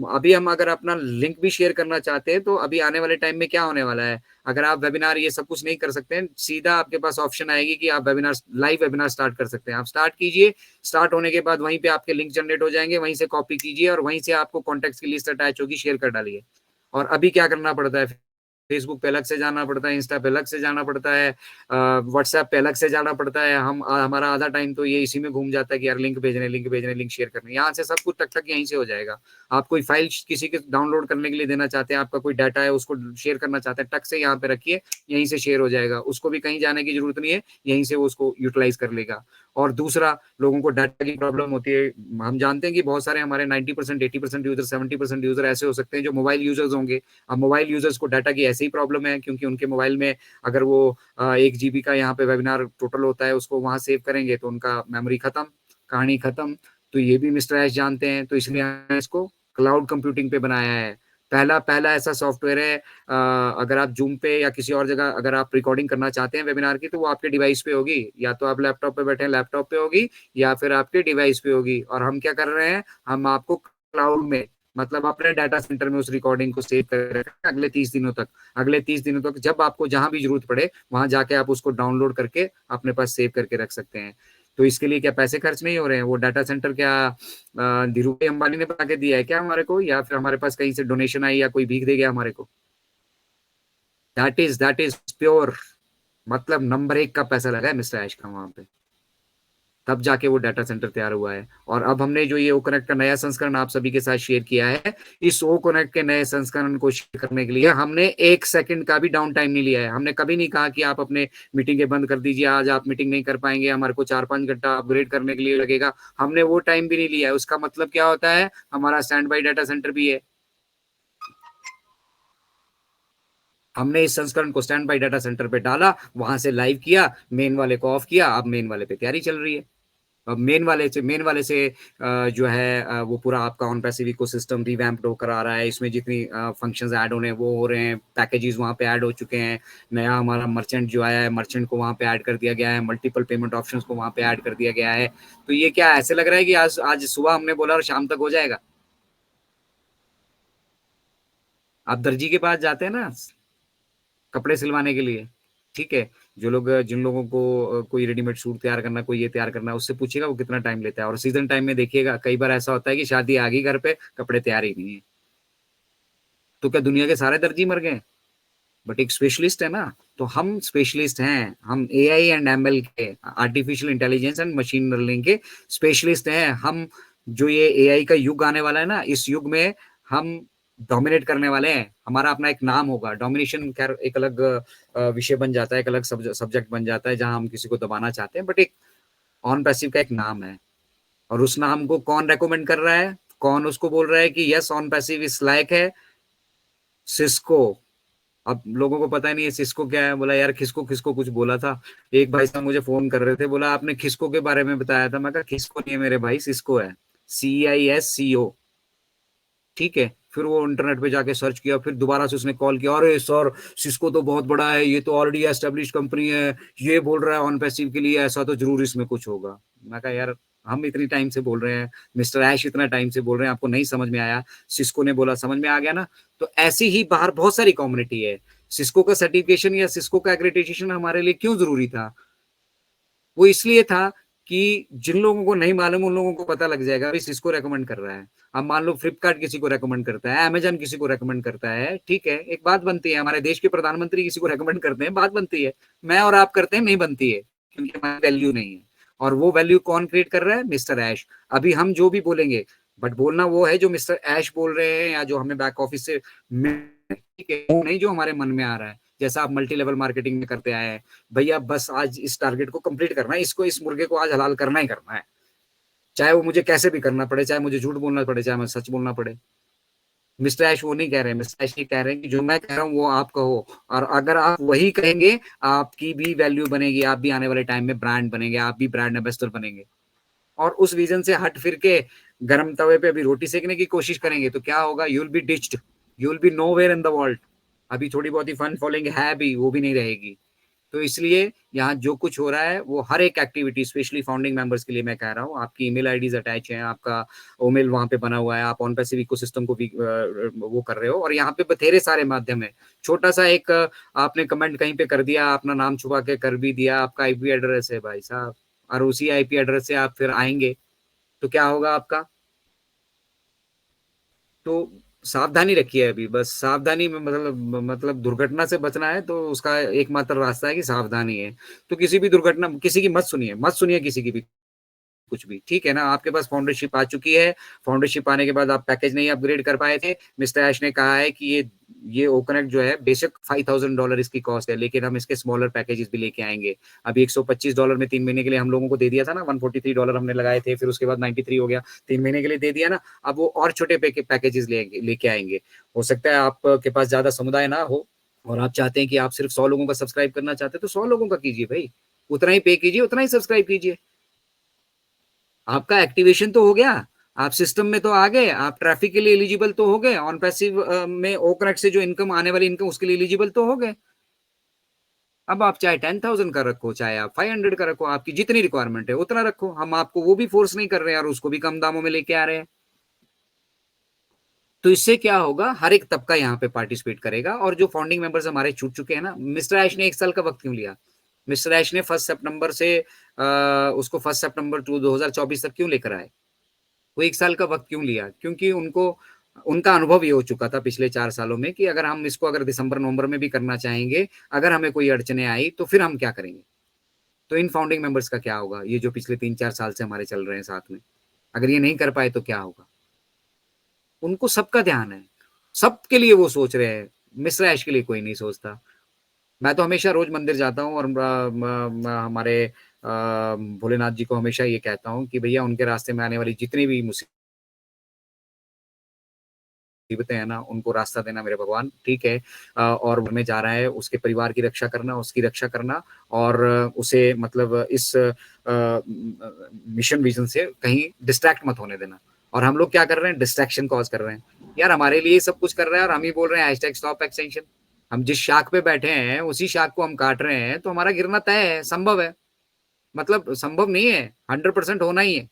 S1: अभी हम अगर अपना लिंक भी शेयर करना चाहते हैं तो अभी आने वाले टाइम में क्या होने वाला है, अगर आप वेबिनार ये सब कुछ नहीं कर सकते हैं, सीधा आपके पास ऑप्शन आएगी कि आप वेबिनार लाइव वेबिनार स्टार्ट कर सकते हैं। आप स्टार्ट कीजिए, स्टार्ट होने के बाद वहीं पे आपके लिंक जनरेट हो जाएंगे, वहीं से कॉपी कीजिए और वहीं से आपको कॉन्टेक्ट की लिस्ट अटैच होगी, शेयर कर डालिए। और अभी क्या करना पड़ता है, फेसबुक पे अलग से जाना पड़ता है, इंस्टा पे अलग से जाना पड़ता है, व्हाट्सएप पे अलग से जाना पड़ता है। हमारा आधा टाइम तो ये इसी में घूम जाता है कि यार लिंक शेयर करने। यहाँ से सब कुछ टक टक यहीं से हो जाएगा। आप कोई फाइल किसी के डाउनलोड करने के लिए देना चाहते हैं, आपका कोई डाटा है उसको शेयर करना चाहते हैं, टक से यहाँ पे रखिए, यहीं से शेयर हो जाएगा। उसको भी कहीं जाने की जरूरत नहीं है, यहीं से वो उसको यूटिलाइज कर लेगा। और दूसरा, लोगों को डाटा की प्रॉब्लम होती है। हम जानते हैं कि बहुत सारे हमारे 90%, 80% यूजर, 70% यूजर ऐसे हो सकते हैं जो मोबाइल यूजर्स होंगे। अब मोबाइल यूजर्स को डाटा की ऐसी ही प्रॉब्लम है, क्योंकि उनके मोबाइल में अगर वो 1 GB का यहाँ पे वेबिनार टोटल होता है, उसको वहां सेव करेंगे तो उनका मेमोरी खत्म, कहानी खत्म। तो ये भी मिस्टर ऐश जानते हैं, तो इसलिए हमने इसको क्लाउड कंप्यूटिंग पे बनाया है। पहला पहला ऐसा सॉफ्टवेयर है, अगर आप जूम पे या किसी और जगह अगर आप रिकॉर्डिंग करना चाहते हैं वेबिनार की, तो वो आपके डिवाइस पे होगी, या तो आप लैपटॉप पे बैठे हैं लैपटॉप पे होगी, या फिर आपके डिवाइस पे होगी। और हम क्या कर रहे हैं, हम आपको क्लाउड में, मतलब अपने डाटा सेंटर में उस रिकॉर्डिंग को सेव कर रहे हैं अगले 30 दिनों तक। अगले 30 दिनों तक जब आपको जहां भी जरूरत पड़े, वहां जाके आप उसको डाउनलोड करके अपने पास सेव करके रख सकते हैं। तो इसके लिए क्या पैसे खर्च नहीं हो रहे हैं? वो डाटा सेंटर क्या धीरू भाई अंबानी ने बना के दिया है क्या हमारे को, या फिर हमारे पास कहीं से डोनेशन आई, या कोई भीख दे गया हमारे को? दैट इज प्योर, मतलब नंबर 1 का पैसा लगा है मिस्टर ऐश का वहां पे, तब जाके वो डाटा सेंटर तैयार हुआ है। और अब हमने जो ये ओ कनेक्ट का नया संस्करण आप सभी के साथ शेयर किया है, इस ओ कनेक्ट के नए संस्करण को शेयर करने के लिए हमने 1 सेकंड का भी डाउन टाइम नहीं लिया है। हमने कभी नहीं कहा कि आप अपने मीटिंगें बंद कर दीजिए, आज आप मीटिंग नहीं कर पाएंगे, हमारे को 4-5 घंटा अपग्रेड करने के लिए लगेगा। हमने वो टाइम भी नहीं लिया है। उसका मतलब क्या होता है, हमारा स्टैंड बाई डाटा सेंटर भी है। हमने इस संस्करण को स्टैंड बाई डाटा सेंटर पे डाला, वहां से लाइव किया, मेन वाले को ऑफ किया, अब मेन वाले पे तैयारी चल रही है। अब मेन वाले से जो है वो पूरा आपका ऑन पैसिव इकोसिस्टम रिवैम्प्ड होकर आ रहा है। इसमें जितनी फंक्शंस ऐड होने हैं वो हो रहे हैं, पैकेजेस वहाँ पे ऐड हो चुके हैं। नया हमारा मर्चेंट जो आया है, मर्चेंट को वहाँ पे ऐड कर दिया गया है, मल्टीपल पेमेंट ऑप्शंस को वहाँ पे ऐड कर दिया गया है। तो ये क्या ऐसे लग रहा है कि आज आज सुबह हमने बोला और शाम तक हो जाएगा? आप दर्जी के पास जाते हैं ना कपड़े सिलवाने के लिए, ठीक है, जो लोग जिन लोगों को कोई रेडीमेड सूट तैयार करना, कोई ये तैयार करना, उससे पूछिएगा वो कितना टाइम लेता है। और सीजन टाइम में देखिएगा कई बार ऐसा होता है कि शादी आ गई घर पे, कपड़े तैयार ही नहीं है। तो क्या दुनिया के सारे दर्जी मर गए? बट एक स्पेशलिस्ट है ना। तो हम स्पेशलिस्ट हैं, हम एआई एंड एमएल के, artificial intelligence and machine learning के स्पेशलिस्ट हैं हम। जो ये एआई का युग आने वाला है ना, इस युग में हम डोमिनेट करने वाले हैं। हमारा अपना एक नाम होगा। डोमिनेशन खैर एक अलग विषय बन जाता है, एक अलग सब्जेक्ट बन जाता है जहां हम किसी को दबाना चाहते हैं, बट एक ऑन पैसिव का एक नाम है। और उस नाम को कौन रेकमेंड कर रहा है, कौन उसको बोल रहा है कि यस ऑन पैसिव इस लायक है? सिस्को। अब लोगों को पता नहीं है सिस्को क्या है। बोला यार खिसको खिसको कुछ बोला था। एक भाई साहब मुझे फोन कर रहे थे, बोला आपने खिसको के बारे में बताया था। मैं कहा खिसको नहीं है मेरे भाई, सिस्को है, CISCO। ठीक है, फिर वो इंटरनेट पे जाके सर्च किया, फिर दोबारा से उसने कॉल किया, अरे सर सिस्को तो बहुत बड़ा है, ये तो ऑलरेडी एस्टेब्लिश कंपनी है, ये बोल रहा है ऑन पैसिव के लिए, ऐसा तो जरूर इसमें कुछ होगा। मैं कहा यार हम इतनी टाइम से बोल रहे हैं, मिस्टर ऐश इतना टाइम से बोल रहे हैं, आपको नहीं समझ में आया? सिस्को ने बोला समझ में आ गया ना। तो ऐसी ही बाहर बहुत सारी कम्युनिटी है। सिस्को का सर्टिफिकेशन या सिस्को का एक्रेडिटेशन हमारे लिए क्यों जरूरी था? वो इसलिए था कि जिन लोगों को नहीं मालूम उन लोगों को पता लग जाएगा भाई सिस्को रेकमेंड कर रहा है। अब मान लो फ्लिपकार्ट किसी को रेकमेंड करता है, अमेजन किसी को रेकमेंड करता है, ठीक है, एक बात बनती है, हमारे देश के प्रधानमंत्री किसी को रेकमेंड करते हैं, बात बनती है। मैं और आप करते हैं, नहीं बनती है, क्योंकि हमारी वैल्यू नहीं है। और वो वैल्यू कौन क्रिएट कर रहा है? मिस्टर ऐश। अभी हम जो भी बोलेंगे, बट बोलना वो है जो मिस्टर ऐश बोल रहे हैं, या जो हमें बैक ऑफिस से ठीक है, वो नहीं जो हमारे मन में आ रहा है। जैसा आप मल्टी लेवल मार्केटिंग में करते आए हैं, भैया बस आज इस टारगेट को कंप्लीट करना है, इसको इस मुर्गे को आज हलाल करना ही करना है, चाहे वो मुझे कैसे भी करना पड़े, चाहे मुझे झूठ बोलना पड़े, चाहे मुझे सच बोलना पड़े। मिस्टर ऐश वो नहीं कह रहे हैं, मिस्टर ऐश ये कह रहे हैं कि जो मैं कह रहा हूँ वो आप कहो, और अगर आप वही कहेंगे आपकी भी वैल्यू बनेगी, आप भी आने वाले टाइम में ब्रांड बनेंगे, आप भी ब्रांड एम्बेसडर बनेंगे। और उस विजन से हट फिर के गर्म तवे पे अभी रोटी सेकने की कोशिश करेंगे तो क्या होगा? You will be ditched, you will be nowhere in the world. अभी थोड़ी बहुत ही फन फॉलोइंग है भी, वो भी नहीं रहेगी। तो इसलिए यहाँ जो कुछ हो रहा है वो हर एक एक्टिविटी, स्पेशली फाउंडिंग मेंबर्स के लिए मैं कह रहा हूँ, आपकी ईमेल आईडीज अटैच हैं, आपका ओमेल वहां पे बना हुआ है, आप ऑन पैसिव इकोसिस्टम को भी वो कर रहे हो, और यहाँ पे बथेरे सारे माध्यम है। छोटा सा एक आपने कमेंट कहीं पे कर दिया, अपना नाम छुपा के कर भी दिया, आपका आईपी एड्रेस है भाई साहब, और उसी आईपी एड्रेस से आप फिर आएंगे तो क्या होगा आपका? तो सावधानी रखिए। अभी बस सावधानी में मतलब दुर्घटना से बचना है तो उसका एकमात्र रास्ता है कि सावधानी है। तो किसी भी दुर्घटना, किसी की मत सुनिए, मत सुनिए किसी की भी। कुछ भी, ठीक है ना। आपके पास फाउंडरशिप आ चुकी है, फाउंडरशिप आने के बाद आप पैकेज नहीं अपग्रेड कर पाए थे। मिस्टर ऐश ने कहा है कि ये ओकनेक्ट जो है बेशक $5,000 इसकी कॉस्ट है, लेकिन हम इसके स्मॉलर पैकेजेस भी लेके आएंगे। अभी $125 में 3 महीने के लिए हम लोगों को दे दिया था ना, $143 हमने लगाए थे, फिर उसके बाद 93 हो गया, 3 महीने के लिए दे दिया ना। अब वो और छोटे पैकेजेस लेके आएंगे। हो सकता है आपके पास ज्यादा समुदाय ना हो और आप चाहते हैं कि आप सिर्फ 100 लोगों का सब्सक्राइब करना चाहते हैं, तो 100 लोगों का कीजिए भाई, उतना ही पे कीजिए, उतना ही सब्सक्राइब कीजिए। आपका एक्टिवेशन तो हो गया, आप सिस्टम में तो आ गए, आप ट्रैफिक के लिए एलिजिबल तो हो गए, ऑन पैसिव में ओकनेक्ट से जो इनकम आने वाली इनकम उसके लिए एलिजिबल तो हो गए। अब आप चाहे 10,000 का रखो, चाहे आप 500 का रखो, आपकी जितनी रिक्वायरमेंट है उतना रखो, हम आपको वो भी फोर्स नहीं कर रहे हैं और उसको भी कम दामों में लेके आ रहे हैं। तो इससे क्या होगा, हर एक तबका यहाँ पे पार्टिसिपेट करेगा। और जो फाउंडिंग मेंबर्स हमारे छूट चुके हैं ना, मिस्टर ऐश ने 1 साल का वक्त क्यों लिया? मिस्टर ऐश ने 1 सितंबर से उसको 1 सितंबर 2024 तक क्यों लेकर आए? वो 1 साल का वक्त क्यों लिया? क्योंकि उनको उनका अनुभव ये हो चुका था पिछले 4 सालों में कि अगर हम इसको अगर दिसंबर नवंबर में भी करना चाहेंगे, अगर हमें कोई अड़चने आई तो फिर हम क्या करेंगे। तो इन फाउंडिंग मेंबर्स का क्या होगा, ये जो पिछले 3-4 साल से हमारे चल रहे हैं साथ में, अगर ये नहीं कर पाए तो क्या होगा। उनको सबका ध्यान है, सबके लिए वो सोच रहे हैं, मिस्र ऐश के लिए कोई नहीं सोचता। मैं तो हमेशा रोज मंदिर जाता हूँ और हमारे भोलेनाथ जी को हमेशा ये कहता हूँ कि भैया उनके रास्ते में आने वाली जितनी भी मुसीबतें हैं ना, उनको रास्ता देना मेरे भगवान, ठीक है। और में जा रहा है, उसके परिवार की रक्षा करना, उसकी रक्षा करना, और उसे मतलब इस मिशन विजन से कहीं डिस्ट्रैक्ट मत होने देना। और हम लोग क्या कर रहे हैं, डिस्ट्रैक्शन कॉज कर रहे हैं। यार हमारे लिए सब कुछ कर रहा है और हम ही बोल रहे हैं हैशटैग स्टॉप एक्सटेंशन। हम जिस शाख पे बैठे हैं उसी शाख को हम काट रहे हैं, तो हमारा गिरना तय है, संभव है। मतलब संभव नहीं है, 100% होना ही है।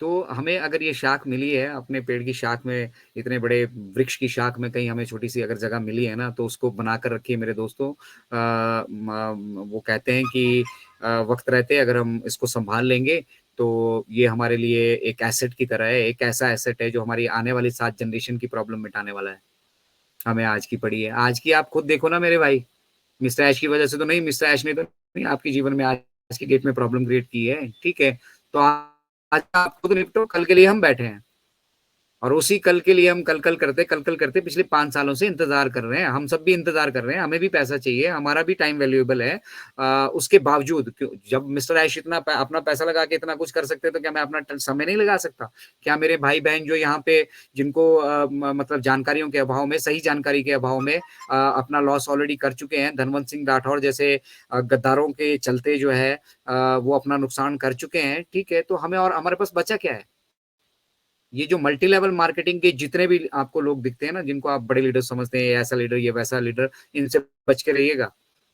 S1: तो हमें अगर ये शाख मिली है अपने पेड़ की शाख में, इतने बड़े वृक्ष की शाख में कहीं हमें छोटी सी अगर जगह मिली है ना, तो उसको बनाकर रखिए मेरे दोस्तों। वो कहते हैं कि वक्त रहते अगर हम इसको संभाल लेंगे तो ये हमारे लिए एक एसेट की तरह है, एक ऐसा एसेट है जो हमारी आने वाली 7 जनरेशन की प्रॉब्लम मिटाने वाला है। हमें आज की पड़ी है, आज की आप खुद देखो ना मेरे भाई। मिस्टर ऐश की वजह से तो नहीं, मिस्टर ऐश ने तो नहीं आपके जीवन में आज की डेट में प्रॉब्लम क्रिएट की है, ठीक है। तो आज आप खुद निपटो, कल के लिए हम बैठे हैं। और उसी कल के लिए हम कल कल करते पिछले 5 सालों से इंतजार कर रहे हैं। हम सब भी इंतजार कर रहे हैं, हमें भी पैसा चाहिए, हमारा भी टाइम वैल्यूएबल है। उसके बावजूद जब मिस्टर ऐश इतना अपना पैसा लगा के इतना कुछ कर सकते हैं, तो क्या मैं अपना समय नहीं लगा सकता? क्या मेरे भाई बहन जो यहाँ पे, जिनको मतलब जानकारियों के अभाव में, सही जानकारी के अभाव में अपना लॉस ऑलरेडी कर चुके हैं, धनवंत सिंह राठौर जैसे गद्दारों के चलते जो है वो अपना नुकसान कर चुके हैं, ठीक है। तो हमें और हमारे पास बचा क्या है? ये जो मल्टी लेवल मार्केटिंग के जितने भी आपको लोग दिखते हैं ना, जिनको आप बड़े लीडर समझते हैं, ये ऐसा लीडर, ये वैसा लीडर, इनसे बच के रहिएगा।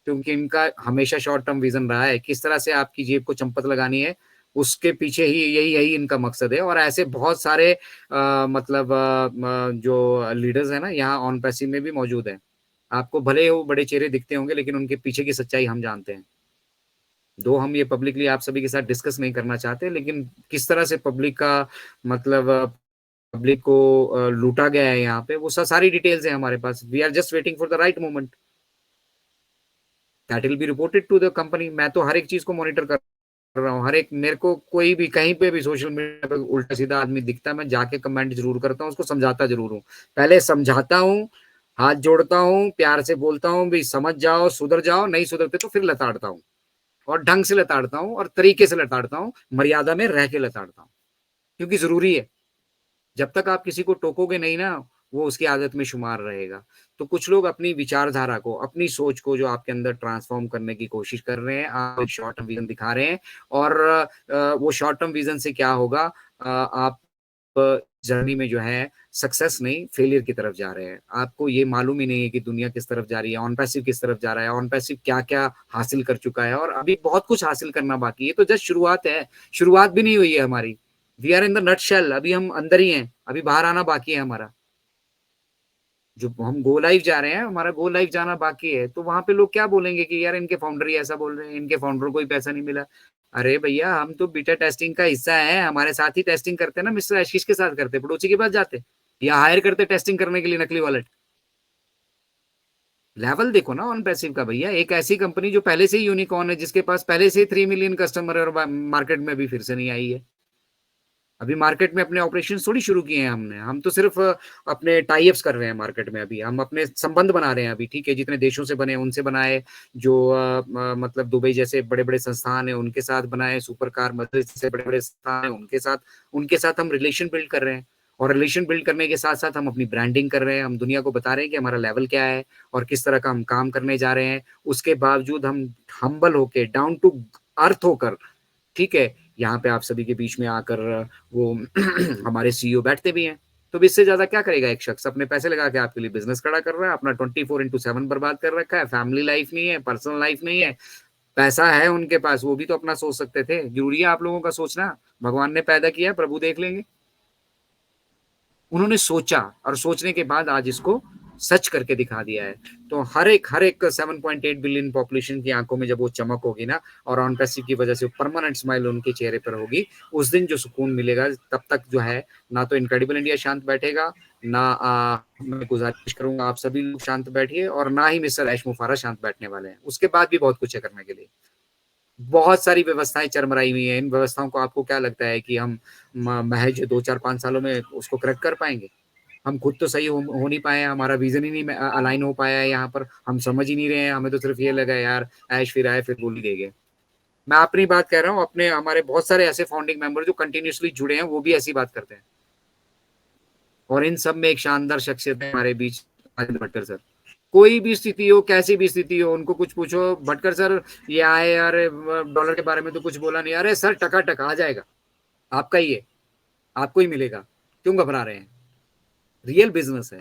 S1: क्योंकि इनका हमेशा शॉर्ट टर्म विजन रहा है, किस तरह से आपकी जेब को चंपत लगानी है, उसके पीछे ही यही यही इनका मकसद है। और ऐसे बहुत सारे मतलब जो लीडर्स है ना यहाँ ऑन पैसिव में भी मौजूद है। आपको भले वो बड़े चेहरे दिखते होंगे, लेकिन उनके पीछे की सच्चाई हम जानते हैं। दो हम ये पब्लिकली आप सभी के साथ डिस्कस नहीं करना चाहते, लेकिन किस तरह से पब्लिक का मतलब पब्लिक को लूटा गया है यहाँ पे, वो सारी डिटेल्स है हमारे पास। We are just waiting for the right moment that will be reported to the company. मैं तो हर एक चीज को मॉनिटर कर रहा हूँ, हर एक, मेरे को कोई भी कहीं पे भी सोशल मीडिया पे उल्टा सीधा आदमी दिखता है, मैं जाके कमेंट जरूर करता हूँ, उसको समझाता जरूर हूँ। पहले समझाता हूँ, हाथ जोड़ता हूँ, प्यार से बोलता हूँ भी समझ जाओ, सुधर जाओ, नहीं सुधरते तो फिर लताड़ता हूँ। और ढंग से लताड़ता हूँ और तरीके से लताड़ता हूँ, मर्यादा में रह के लताड़ता हूँ, क्योंकि जरूरी है। जब तक आप किसी को टोकोगे नहीं ना, वो उसकी आदत में शुमार रहेगा। तो कुछ लोग अपनी विचारधारा को, अपनी सोच को जो आपके अंदर ट्रांसफॉर्म करने की कोशिश कर रहे हैं, आप शॉर्ट टर्म विजन दिखा रहे हैं। और वो शॉर्ट टर्म विजन से क्या होगा, आप जर्नी में जो है सक्सेस नहीं फेलियर की तरफ जा रहे हैं। आपको ये मालूम ही नहीं है कि दुनिया किस तरफ जा रही है, ऑन पैसिव किस तरफ जा रहा है, ऑन पैसिव क्या क्या हासिल कर चुका है, और अभी बहुत कुछ हासिल करना बाकी है। तो जस्ट शुरुआत है, शुरुआत भी नहीं हुई है हमारी। We are in the nutshell, अभी हम अंदर ही हैं, अभी बाहर आना बाकी है हमारा। जो हम गो लाइव जा रहे हैं, हमारा गो लाइव जाना बाकी है। तो वहां पे लोग क्या बोलेंगे कि यार इनके फाउंडर ही ऐसा बोल रहे हैं, इनके फाउंडर को ही पैसा नहीं मिला। अरे भैया, हम तो बीटा टेस्टिंग का हिस्सा है, हमारे साथ ही टेस्टिंग करते हैं ना, मिस्टर आशीष के साथ करते, पड़ोसी के पास जाते या हायर करते टेस्टिंग करने के लिए नकली वॉलेट। लेवल देखो ना ऑन पैसिव का भैया, एक ऐसी कंपनी जो पहले से ही यूनिकॉर्न है, जिसके पास पहले से 3 मिलियन कस्टमर है और मार्केट में अभी फिर से नहीं आई है। अभी मार्केट में अपने ऑपरेशन थोड़ी शुरू किए हैं हमने, हम तो सिर्फ अपने टाई अप्स कर रहे हैं मार्केट में। अभी हम अपने संबंध बना रहे हैं अभी, ठीक है, जितने देशों से बने उनसे बनाए, जो मतलब दुबई जैसे बड़े बड़े संस्थान है उनके साथ बनाए, सुपर कार मर्सिडीज जैसे बड़े बड़े संस्थान है उनके साथ हम रिलेशन बिल्ड कर रहे हैं। और रिलेशन बिल्ड करने के साथ साथ हम अपनी ब्रांडिंग कर रहे हैं, हम दुनिया को बता रहे हैं कि हमारा लेवल क्या है और किस तरह का हम काम करने जा रहे हैं। उसके बावजूद हम हम्बल होके, डाउन टू अर्थ होकर, ठीक है, यहाँ पे आप सभी के बीच में आकर वो हमारे सीईओ बैठते भी हैं। तो इससे ज्यादा क्या करेगा एक शख्स? अपने पैसे लगा के आपके लिए बिजनेस खड़ा कर रहा है, अपना 24/7 बर्बाद कर रखा है, फैमिली लाइफ नहीं है, पर्सनल लाइफ नहीं है। पैसा है उनके पास, वो भी तो अपना सोच सकते थे। जरूरी है आप लोगों का सोचना? भगवान ने पैदा किया, प्रभु देख लेंगे। उन्होंने सोचा और सोचने के बाद आज इसको सच करके दिखा दिया है। तो हर एक 7.8 बिलियन पॉपुलेशन की आंखों में जब वो चमक होगी ना, और ऑन पैसिव की वजह से परमानेंट स्माइल उनके चेहरे पर होगी, उस दिन जो सुकून मिलेगा, तब तक जो है ना तो इनक्रेडिबल इंडिया शांत बैठेगा, ना मैं गुजारिश करूंगा आप सभी लोग शांत बैठिए, और ना ही मिस्टर ऐश मुफारा शांत बैठने वाले हैं। उसके बाद भी बहुत कुछ है करने के लिए। बहुत सारी व्यवस्थाएं चरमराई हुई हैं। इन व्यवस्थाओं को आपको क्या लगता है कि हम महज 2 4 5 सालों में उसको करेक्ट कर पाएंगे? हम खुद तो सही हो नहीं पाए हैं, हमारा विजन ही नहीं अलाइन हो पाया है, यहाँ पर हम समझ ही नहीं रहे हैं। हमें तो सिर्फ ये लगा यार ऐश फिर आए फिर बोल ही देंगे। मैं अपनी बात कह रहा हूँ, अपने हमारे बहुत सारे ऐसे फाउंडिंग मेंबर जो कंटिन्यूसली जुड़े हैं, वो भी ऐसी बात करते हैं। और इन सब में एक शानदार शख्सियत है हमारे बीच, आदित्य भटकर सर। कोई भी स्थिति हो, कैसी भी स्थिति हो, उनको कुछ पूछो, भटकर सर ये आए यार, डॉलर के बारे में तो कुछ बोला नहीं, अरे सर टका टक आ जाएगा, आपका ही है, आपको ही मिलेगा, क्यों घबरा रहे हैं? रियल बिजनेस है।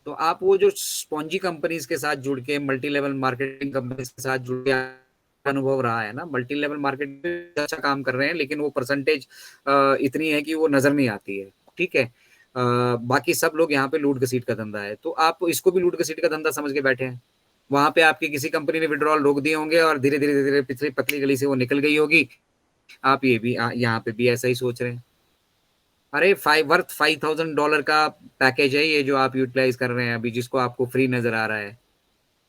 S1: तो आप वो जो स्पॉन्जी कंपनीज के साथ जुड़ के, मल्टी लेवल मार्केटिंग कंपनीज के साथ जुड़ के अनुभव रहा है ना, मल्टी लेवल मार्केटिंग अच्छा काम कर रहे हैं, लेकिन वो परसेंटेज इतनी है कि वो नजर नहीं आती है, ठीक है। बाकी सब लोग यहाँ पे लूट घसीट का धंधा है, तो आप इसको भी लूट घसीट का धंधा समझ के बैठे हैं। वहां पे आपकी किसी कंपनी ने विड्रॉल रोक दिए होंगे और धीरे धीरे धीरे पिछली पतली गली से वो निकल गई होगी। आप ये भी यहाँ पे भी ऐसा ही सोच रहे हैं। अरे $5,000 का पैकेज है ये जो आप यूटिलाइज कर रहे हैं अभी, जिसको आपको फ्री नजर आ रहा है।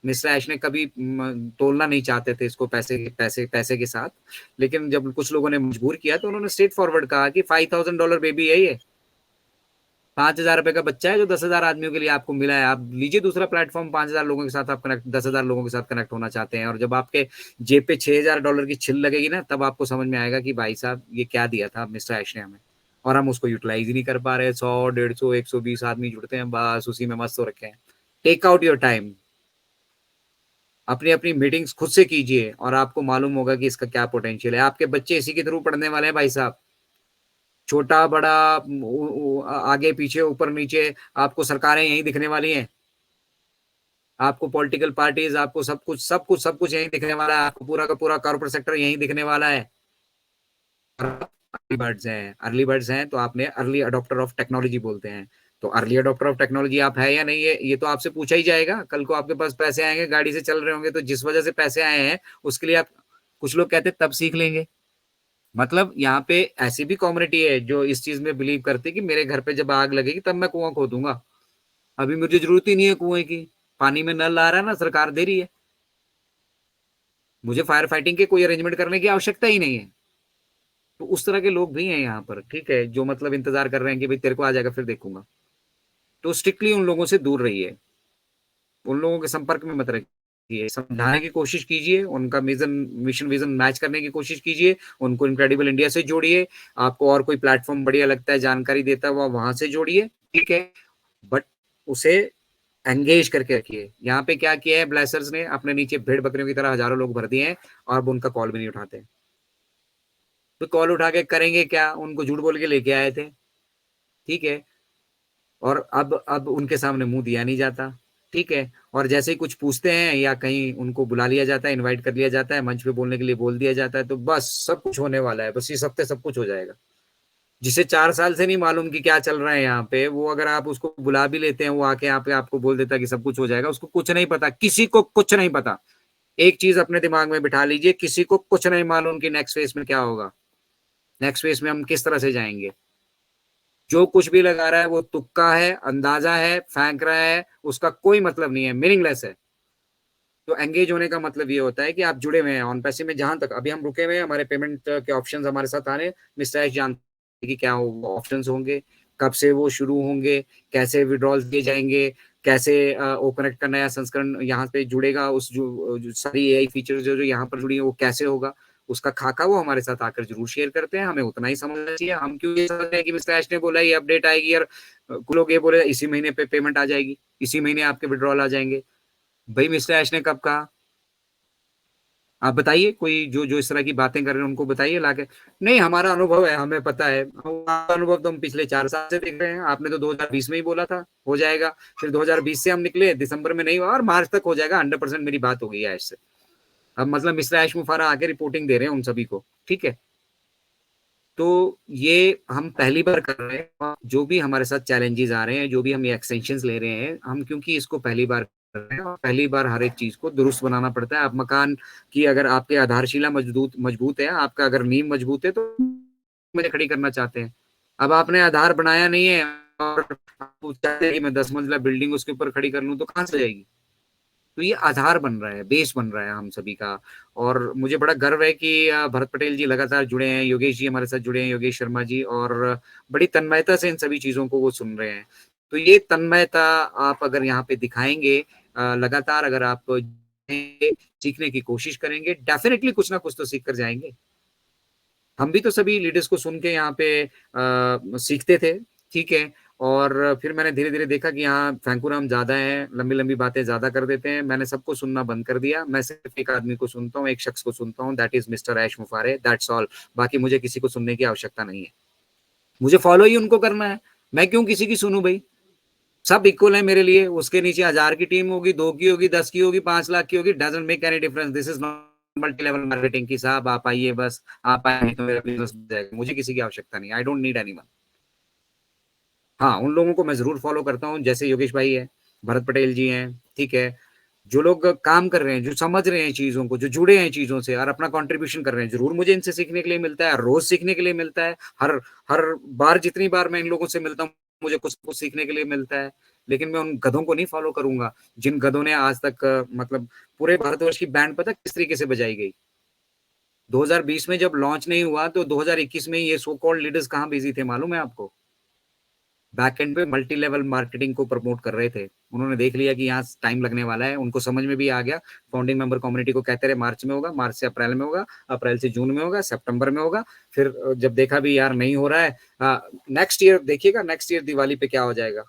S1: मिस्टर ऐश ने कभी तोलना नहीं चाहते थे इसको पैसे पैसे पैसे के साथ, लेकिन जब कुछ लोगों ने मजबूर किया तो उन्होंने स्ट्रेट फॉरवर्ड कहा कि $5,000 बेबी है ये, $5,000 का बच्चा है जो 10,000 आदमियों के लिए आपको मिला है। आप लीजिए दूसरा प्लेटफॉर्म, 5,000 लोगों के साथ आप कनेक्ट, 10,000 लोगों के साथ कनेक्ट होना चाहते हैं, और जब आपके जेब पे $6,000 की छिल लगेगी ना, तब आपको समझ में आएगा कि भाई साहब ये क्या दिया था मिस्टर ऐश ने हमें, और हम उसको यूटिलाइज ही नहीं कर पा रहे। 100 150 120 आदमी जुड़ते हैं, बस उसी में मस्त हो रखे हैं। टेक आउट योर टाइम, अपनी अपनी मीटिंग्स खुद से कीजिए और आपको मालूम होगा कि इसका क्या पोटेंशियल है। आपके बच्चे इसी के थ्रू पढ़ने वाले हैं भाई साहब, छोटा बड़ा, आगे पीछे ऊपर नीचे, आपको सरकारें यही दिखने वाली हैं, आपको पॉलिटिकल पार्टीज, आपको सब कुछ यही दिखने वाला है, आपको पूरा का पूरा कॉर्पोरेट सेक्टर यही दिखने वाला है। अर्ली बर्ड्स हैं तो आपने अर्ली अडॉप्टर ऑफ टेक्नोलॉजी बोलते हैं। तो अर्ली अडॉप्टर ऑफ टेक्नोलॉजी आप है या नहीं है, ये तो आपसे पूछा ही जाएगा। कल को आपके पास पैसे आएंगे, गाड़ी से चल रहे होंगे, तो जिस वजह से पैसे आए हैं उसके लिए आप, कुछ लोग कहते हैं तब सीख लेंगे। मतलब यहाँ पे ऐसी भी कम्युनिटी है जो इस चीज में बिलीव करती है कि मेरे घर पे जब आग लगेगी तब मैं कुआं खोदूंगा, अभी मुझे जरूरत ही नहीं है कुएं की, पानी में नल आ रहा है ना, सरकार दे रही है, मुझे फायर फाइटिंग के कोई अरेंजमेंट करने की आवश्यकता ही नहीं है। तो उस तरह के लोग भी हैं यहाँ पर, ठीक है, जो मतलब इंतजार कर रहे हैं कि भाई तेरे को आ जाएगा फिर देखूंगा। तो स्ट्रिक्टली उन लोगों से दूर रहिए, उन लोगों के संपर्क में मत रहिए, समझाने की कोशिश कीजिए, उनका मिशन विजन मैच करने की कोशिश कीजिए, उनको इनक्रेडिबल इंडिया से जोड़िए। आपको और कोई प्लेटफॉर्म बढ़िया लगता है, जानकारी देता हुआ, वहां से जोड़िए, ठीक है, बट उसे एंगेज करके रखिए। यहाँ पे क्या किया है ब्लेसर्स ने, अपने नीचे भेड़ बकरियों की तरह हजारों लोग भर दिए हैं, और अब उनका कॉल भी नहीं उठाते। तो कॉल उठा के करेंगे क्या? उनको झूठ बोल के लेके आए थे, ठीक है, और अब उनके सामने मुंह दिया नहीं जाता, ठीक है। और जैसे ही कुछ पूछते हैं या कहीं उनको बुला लिया जाता है, इनवाइट कर लिया जाता है, मंच पे बोलने के लिए बोल दिया जाता है, तो बस सब कुछ होने वाला है, बस इस हफ्ते सब कुछ हो जाएगा। जिसे 4 साल से नहीं मालूम कि क्या चल रहा है यहाँ पे, वो अगर आप उसको बुला भी लेते हैं, वो आके यहाँ पे आपको बोल देता है कि सब कुछ हो जाएगा, उसको कुछ नहीं पता, किसी को कुछ नहीं पता। एक चीज अपने दिमाग में बिठा लीजिए, किसी को कुछ नहीं मालूम कि नेक्स्ट फेज में क्या होगा, नेक्स्ट फेज में हम किस तरह से जाएंगे। जो कुछ भी लगा रहा है वो तुक्का है, अंदाजा है, फेंक रहा है, उसका कोई मतलब नहीं है, मीनिंगलेस है। तो एंगेज होने का मतलब ये होता है कि आप जुड़े हुए हैं ऑन पैसे में। जहां तक अभी हम रुके हुए हैं, हमारे पेमेंट के ऑप्शंस हमारे साथ आ रहे हैं, मिस्टर एश जानते हैं कि क्या ऑप्शंस होंगे, कब से वो शुरू होंगे, कैसे विड्रॉल दिए जाएंगे, कैसे ओपनएक्ट का नया संस्करण यहाँ पे जुड़ेगा, उस जो सारी एआई फीचर जो जो यहाँ पर जुड़ी है वो कैसे होगा, उसका खाका वो हमारे साथ आकर जरूर शेयर करते हैं। हमें उतना ही समझना चाहिए। हम क्यों ये समझ रहे हैं कि मिस्टर एश ने बोला ये अपडेट आएगी और कुछ लोग ये बोले इसी महीने पे पेमेंट आ जाएगी, इसी महीने आपके विड्रॉल आ जाएंगे। भाई मिस्टर एश ने कब कहा? आप बताइए, कोई जो जो इस तरह की बातें कर रहे हैं उनको बताइए लाके। नहीं, हमारा अनुभव है, हमें पता है। हमारा अनुभव तो हम पिछले 4 साल से देख रहे हैं। आपने तो 2020 में ही बोला था हो जाएगा, फिर 2020 से हम निकले, दिसंबर में नहीं हुआ और मार्च तक हो जाएगा। 100% मेरी बात हो गई है ऐश से। अब मतलब मिस्टर ऐश मुफारा आके रिपोर्टिंग दे रहे हैं उन सभी को, ठीक है। तो ये हम पहली बार कर रहे हैं, और जो भी हमारे साथ चैलेंजेस आ रहे हैं, जो भी हम ये एक्सटेंशन ले रहे हैं, हम क्योंकि इसको पहली बार कर रहे हैं और पहली बार हर एक चीज को दुरुस्त बनाना पड़ता है। आप मकान की अगर आपके आधारशिला मजबूत मजबूत है, आपका अगर नींव मजबूत है, तो मुझे खड़ी करना चाहते हैं। अब आपने आधार बनाया नहीं है और आप चाहते हैं कि मैं 10 मंजिला बिल्डिंग उसके ऊपर खड़ी कर लूं, तो कहां से जाएगी? तो ये आधार बन रहा है, बेस बन रहा है हम सभी का। और मुझे बड़ा गर्व है कि भरत पटेल जी लगातार जुड़े हैं, योगेश जी हमारे साथ जुड़े हैं, योगेश शर्मा जी, और बड़ी तन्मयता से इन सभी चीजों को वो सुन रहे हैं। तो ये तन्मयता आप अगर यहाँ पे दिखाएंगे, लगातार अगर आप सीखने की कोशिश करेंगे, डेफिनेटली कुछ ना कुछ तो सीख कर जाएंगे। हम भी तो सभी लीडर्स को सुन के यहाँ पे सीखते थे, ठीक है। और फिर मैंने धीरे धीरे देखा कि यहाँ फैंकूराम ज्यादा है, लंबी लंबी बातें ज्यादा कर देते हैं। मैंने सबको सुनना बंद कर दिया। मैं सिर्फ एक आदमी को सुनता हूँ, एक शख्स को सुनता हूँ, that is mister Ash Mufareh, that's all. बाकी मुझे किसी को सुनने की आवश्यकता नहीं है। मुझे फॉलो ही उनको करना है। मैं क्यों किसी की सुनूं भाई? सब इक्वल है मेरे लिए। उसके नीचे 1,000 की टीम होगी, 2 की होगी, 10 की होगी, 5 लाख की होगी, doesn't make any difference. This is not multi level marketing की साहब। आप आइए बस, आप आए तो मेरा बिजनेस बन जाएगा। मुझे किसी की आवश्यकता नहीं, आई डोंट नीड एनीवन। हाँ, उन लोगों को मैं जरूर फॉलो करता हूँ, जैसे योगेश भाई है, भरत पटेल जी हैं, ठीक है। जो लोग काम कर रहे हैं, जो समझ रहे हैं चीजों को, जो जुड़े हैं चीजों से और अपना कंट्रीब्यूशन कर रहे हैं, जरूर मुझे इनसे सीखने के लिए मिलता है, रोज सीखने के लिए मिलता है। हर हर बार जितनी बार मैं इन लोगों से मिलता हूँ, मुझे कुछ कुछ सीखने के लिए मिलता है। लेकिन मैं उन गधों को नहीं फॉलो करूंगा जिन गधों ने आज तक मतलब पूरे भारतवर्ष की बैंड पता किस तरीके से बजाई गई। 2020 में जब लॉन्च नहीं हुआ, तो 2021 में ये सो कॉल्ड लीडर्स कहाँ बिजी थे मालूम है आपको? बैक एंड पे मल्टी लेवल मार्केटिंग को प्रमोट कर रहे थे। उन्होंने देख लिया कि यहाँ टाइम लगने वाला है, उनको समझ में भी आ गया। फाउंडिंग मेंबर कम्युनिटी को कहते रहे मार्च में होगा, मार्च से अप्रैल में होगा, अप्रैल से जून में होगा, सितंबर में होगा। फिर जब देखा भी यार नहीं हो रहा है, नेक्स्ट ईयर देखिएगा, नेक्स्ट ईयर दिवाली पे क्या हो जाएगा।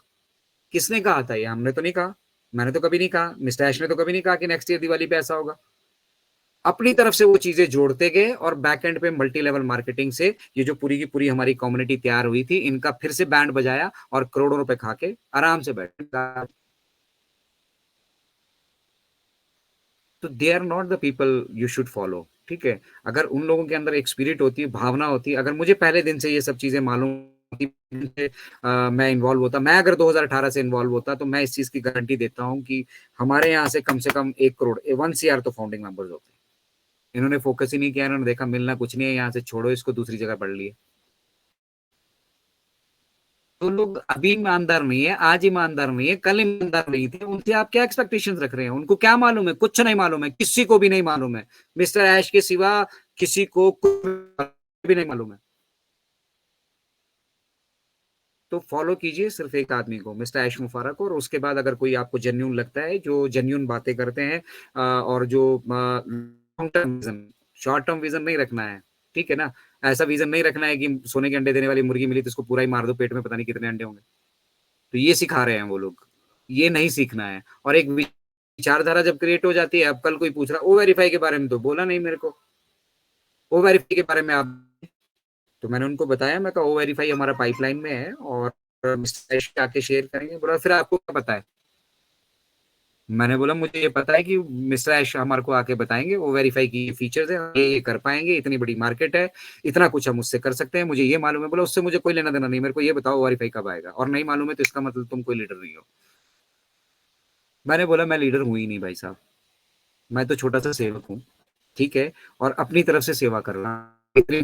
S1: किसने कहा था ये? हमने तो नहीं कहा। मैंने तो कभी नहीं कहा, मिस्टर ऐश ने तो कभी नहीं कहा कि नेक्स्ट ईयर दिवाली पे ऐसा होगा। अपनी तरफ से वो चीजें जोड़ते गए और बैक एंड पे मल्टी लेवल मार्केटिंग से ये जो पूरी की पूरी हमारी कम्युनिटी तैयार हुई थी, इनका फिर से बैंड बजाया और करोड़ों रुपए खा के आराम से बैठ। तो they are not the people you should follow, ठीक है। अगर उन लोगों के अंदर एक स्पिरिट होती है, भावना होती है, अगर मुझे पहले दिन से ये सब चीजें मालूम होती, मैं इन्वॉल्व होता, मैं अगर 2018 से इन्वॉल्व होता, तो मैं इस चीज की गारंटी देता हूँ कि हमारे यहाँ से कम 1 करोड़ 1 CR तो फाउंडिंग मेंबर्स होते हैं। इन्होंने फोकस ही नहीं किया, इन्होंने देखा मिलना कुछ नहीं है यहाँ से, छोड़ो इसको, दूसरी जगह पढ़ लिए। तो लोग अभी ईमानदार नहीं है, आज ईमानदार नहीं है, कल ईमानदार नहीं थे, उनसे आप क्या एक्सपेक्टेशंस रख रहे हैं? उनको क्या मालूम है? कुछ नहीं मालूम है, किसी को भी नहीं मालूम है। मिस्टर ऐश के सिवा किसी को कुछ भी नहीं मालूम है। तो फॉलो कीजिए सिर्फ एक आदमी को, मिस्टर ऐश मुफारा को। और उसके बाद अगर कोई आपको जेन्यून लगता है, जो जेन्यून बातें करते हैं, और जो long term vision, short term vision नहीं रखना है, ठीक है ना। ऐसा विजन नहीं रखना है कि सोने के अंडे देने वाली मुर्गी मिली तो इसको पूरा ही मार दो, पेट में पता नहीं कितने अंडे होंगे। तो ये सिखा रहे हैं वो लोग, ये नहीं सीखना है। और एक विचारधारा जब क्रिएट हो जाती है, अब कल कोई पूछ रहा ओ वेरीफाई के बारे में, तो बोला नहीं मेरे को। ओ वेरीफाई के बारे में आप, तो मैंने उनको बताया, मैं कहा ओ वेरीफाई हमारा पाइपलाइन में है और मिस्टर आके शेयर करेंगे। बोला फिर आपको क्या पता है? मैंने बोला मुझे ये पता है कि मिस्टर ऐश हमारे को आके बताएंगे ओ वेरीफाई की फीचर्स है, ये कर पाएंगे, इतनी बड़ी मार्केट है, इतना कुछ हम उससे कर सकते हैं, मुझे ये मालूम है। बोला उससे मुझे कोई लेना देना नहीं, मेरे को ये बताओ वेरीफाई कब आएगा, और नहीं मालूम है तो इसका मतलब तुम कोई लीडर नहीं हो। मैंने बोला मैं लीडर हूं ही नहीं भाई साहब, मैं तो छोटा सा सेवक हूँ, ठीक है। और अपनी तरफ से सेवा कर रहा हूँ। इतनी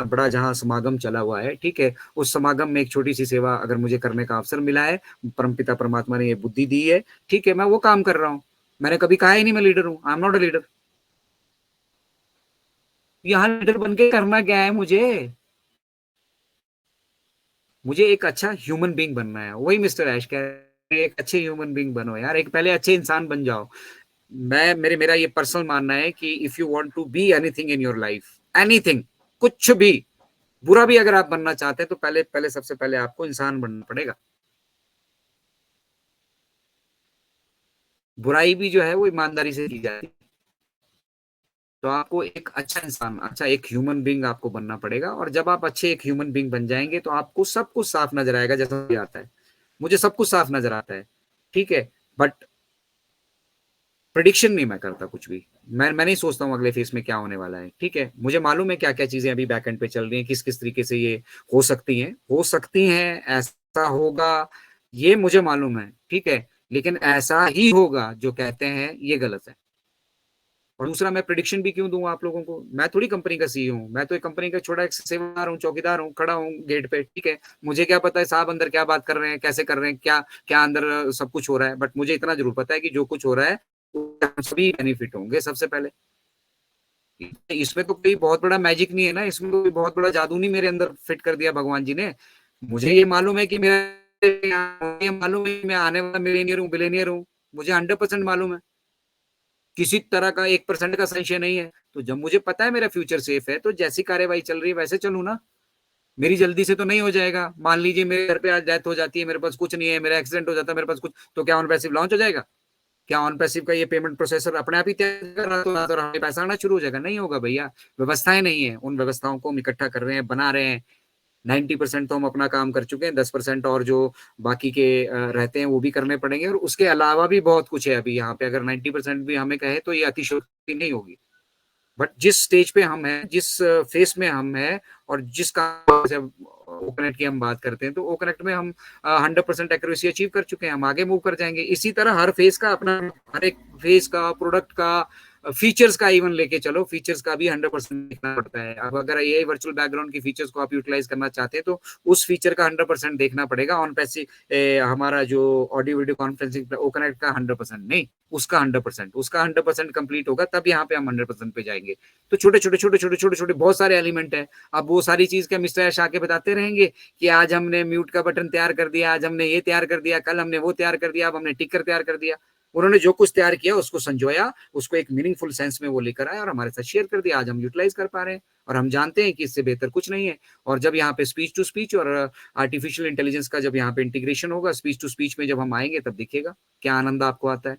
S1: बड़ा जहाँ समागम चला हुआ है, ठीक है, उस समागम में एक छोटी सी सेवा अगर मुझे करने का अवसर मिला है, परमपिता परमात्मा ने ये बुद्धि दी है, ठीक है, मैं वो काम कर रहा हूँ। मैंने कभी कहा ही नहीं मैं लीडर हूं, I am not a leader. यहाँ लीडर बन के करना क्या है मुझे? मुझे एक अच्छा ह्यूमन बीइंग बनना है, वही मिस्टर ऐश कह रहे हैं, एक अच्छे ह्यूमन बीइंग बनो यार, एक पहले अच्छे इंसान बन जाओ। मेरा ये पर्सनल मानना है कि if you want to be anything in your life, anything, कुछ भी, बुरा भी अगर आप बनना चाहते हैं तो पहले पहले सबसे पहले आपको इंसान बनना पड़ेगा। बुराई भी जो है वो ईमानदारी से की जाती है। तो आपको एक अच्छा इंसान, अच्छा एक ह्यूमन बीइंग आपको बनना पड़ेगा, और जब आप अच्छे एक ह्यूमन बीइंग बन जाएंगे तो आपको सब कुछ साफ नजर आएगा, जैसा मुझे आता है। मुझे सब कुछ साफ नजर आता है, ठीक है। बट प्रिडिक्शन नहीं मैं करता कुछ भी। मैं नहीं सोचता हूँ अगले फेज में क्या होने वाला है, ठीक है। मुझे मालूम है क्या क्या चीजें अभी बैक एंड पे चल रही हैं, किस किस तरीके से ये हो सकती हैं, ऐसा होगा, ये मुझे मालूम है, ठीक है। लेकिन ऐसा ही होगा जो कहते हैं ये गलत है। और दूसरा, मैं प्रिडिक्शन भी क्यों दूं आप लोगों को? मैं थोड़ी कंपनी का सीईओ हूँ, मैं तो एक कंपनी का छोटा एक सेवादार हूँ, चौकीदार हूँ, खड़ा हूँ गेट पे, ठीक है। मुझे क्या पता है साहब अंदर क्या बात कर रहे हैं, कैसे कर रहे हैं, क्या क्या अंदर सब कुछ हो रहा है। बट मुझे इतना जरूर पता है कि जो कुछ हो रहा है उससे हम सभी बेनिफिट होंगे सबसे पहले। इसमें तो कोई बहुत बड़ा मैजिक नहीं है ना, इसमें कोई बहुत बड़ा जादू नहीं मेरे अंदर फिट कर दिया भगवान जी ने। मुझे ये मालूम है कि मेरा, ये मालूम है कि मैं आने वाला मिलेनियर हूँ, बिलेनियर हूँ। मुझे 100% मालूम है, किसी तरह का 1% का संशय नहीं है। तो जब मुझे पता है मेरा फ्यूचर सेफ है, तो जैसी कार्यवाही चल रही है वैसे चलूँ ना। मेरी जल्दी से तो नहीं हो जाएगा। मान लीजिए मेरे घर पे आज डेथ हो जाती है, मेरे पास कुछ नहीं है, मेरा एक्सीडेंट हो जाता है, मेरे पास कुछ, तो क्या ऑन पैसिव लॉन्च हो जाएगा? क्या ऑन पैसिव का ये पेमेंट प्रोसेसर अपने आप ही तय कर रहा, तो हमें पैसा आना शुरू हो जाएगा? नहीं होगा भैया। व्यवस्थाएं नहीं है, उन व्यवस्थाओं को हम इकट्ठा कर रहे हैं, बना रहे हैं। 90% तो हम अपना काम कर चुके हैं, 10% और जो बाकी के रहते हैं वो भी करने पड़ेंगे, और उसके अलावा भी बहुत कुछ है अभी यहाँ पे। अगर 90% भी हमें कहे तो ये अतिशयोक्ति नहीं होगी। बट जिस स्टेज पे हम हैं, जिस फेस में हम हैं, और जिस काम से ओकनेट की हम बात करते हैं, तो ओकनेट में हम 100% एक्यूरेसी अचीव कर चुके हैं, हम आगे मूव कर जाएंगे। इसी तरह हर फेस का अपना, हर एक फेस का, प्रोडक्ट का, फीचर्स का इवन लेके चलो, फीचर्स का भी 100% देखना पड़ता है। अब अगर ये वर्चुअल बैकग्राउंड की फीचर्स को आप यूटिलाइज करना चाहते हैं तो उस फीचर का 100% देखना पड़ेगा। ऑन पैसे हमारा जो ऑडियो वीडियो कॉन्फ्रेंसिंग ओकनेट का 100% नहीं, उसका 100%, उसका 100% कंप्लीट होगा, तब यहाँ पे हम 100% पे जाएंगे। तो छोटे छोटे छोटे छोटे छोटे छोटे बहुत सारे एलिमेंट है। अब वो सारी चीज क्या मिस्टर ऐश आके बताते रहेंगे कि आज हमने म्यूट का बटन तैयार कर दिया, आज हमने ये तैयार कर दिया, कल हमने वो तैयार कर दिया, अब हमने टिकर तैयार कर दिया? उन्होंने जो कुछ तैयार किया उसको संजोया, उसको एक मीनिंगफुल सेंस में वो लेकर आए और हमारे साथ शेयर कर दिया। आज हम यूटिलाइज कर पा रहे हैं, और हम जानते हैं कि इससे बेहतर कुछ नहीं है। और जब यहाँ पे स्पीच टू स्पीच और आर्टिफिशियल इंटेलिजेंस का जब यहाँ पे इंटीग्रेशन होगा, स्पीच टू स्पीच में जब हम आएंगे तब दिखेगा क्या आनंद आपको आता है।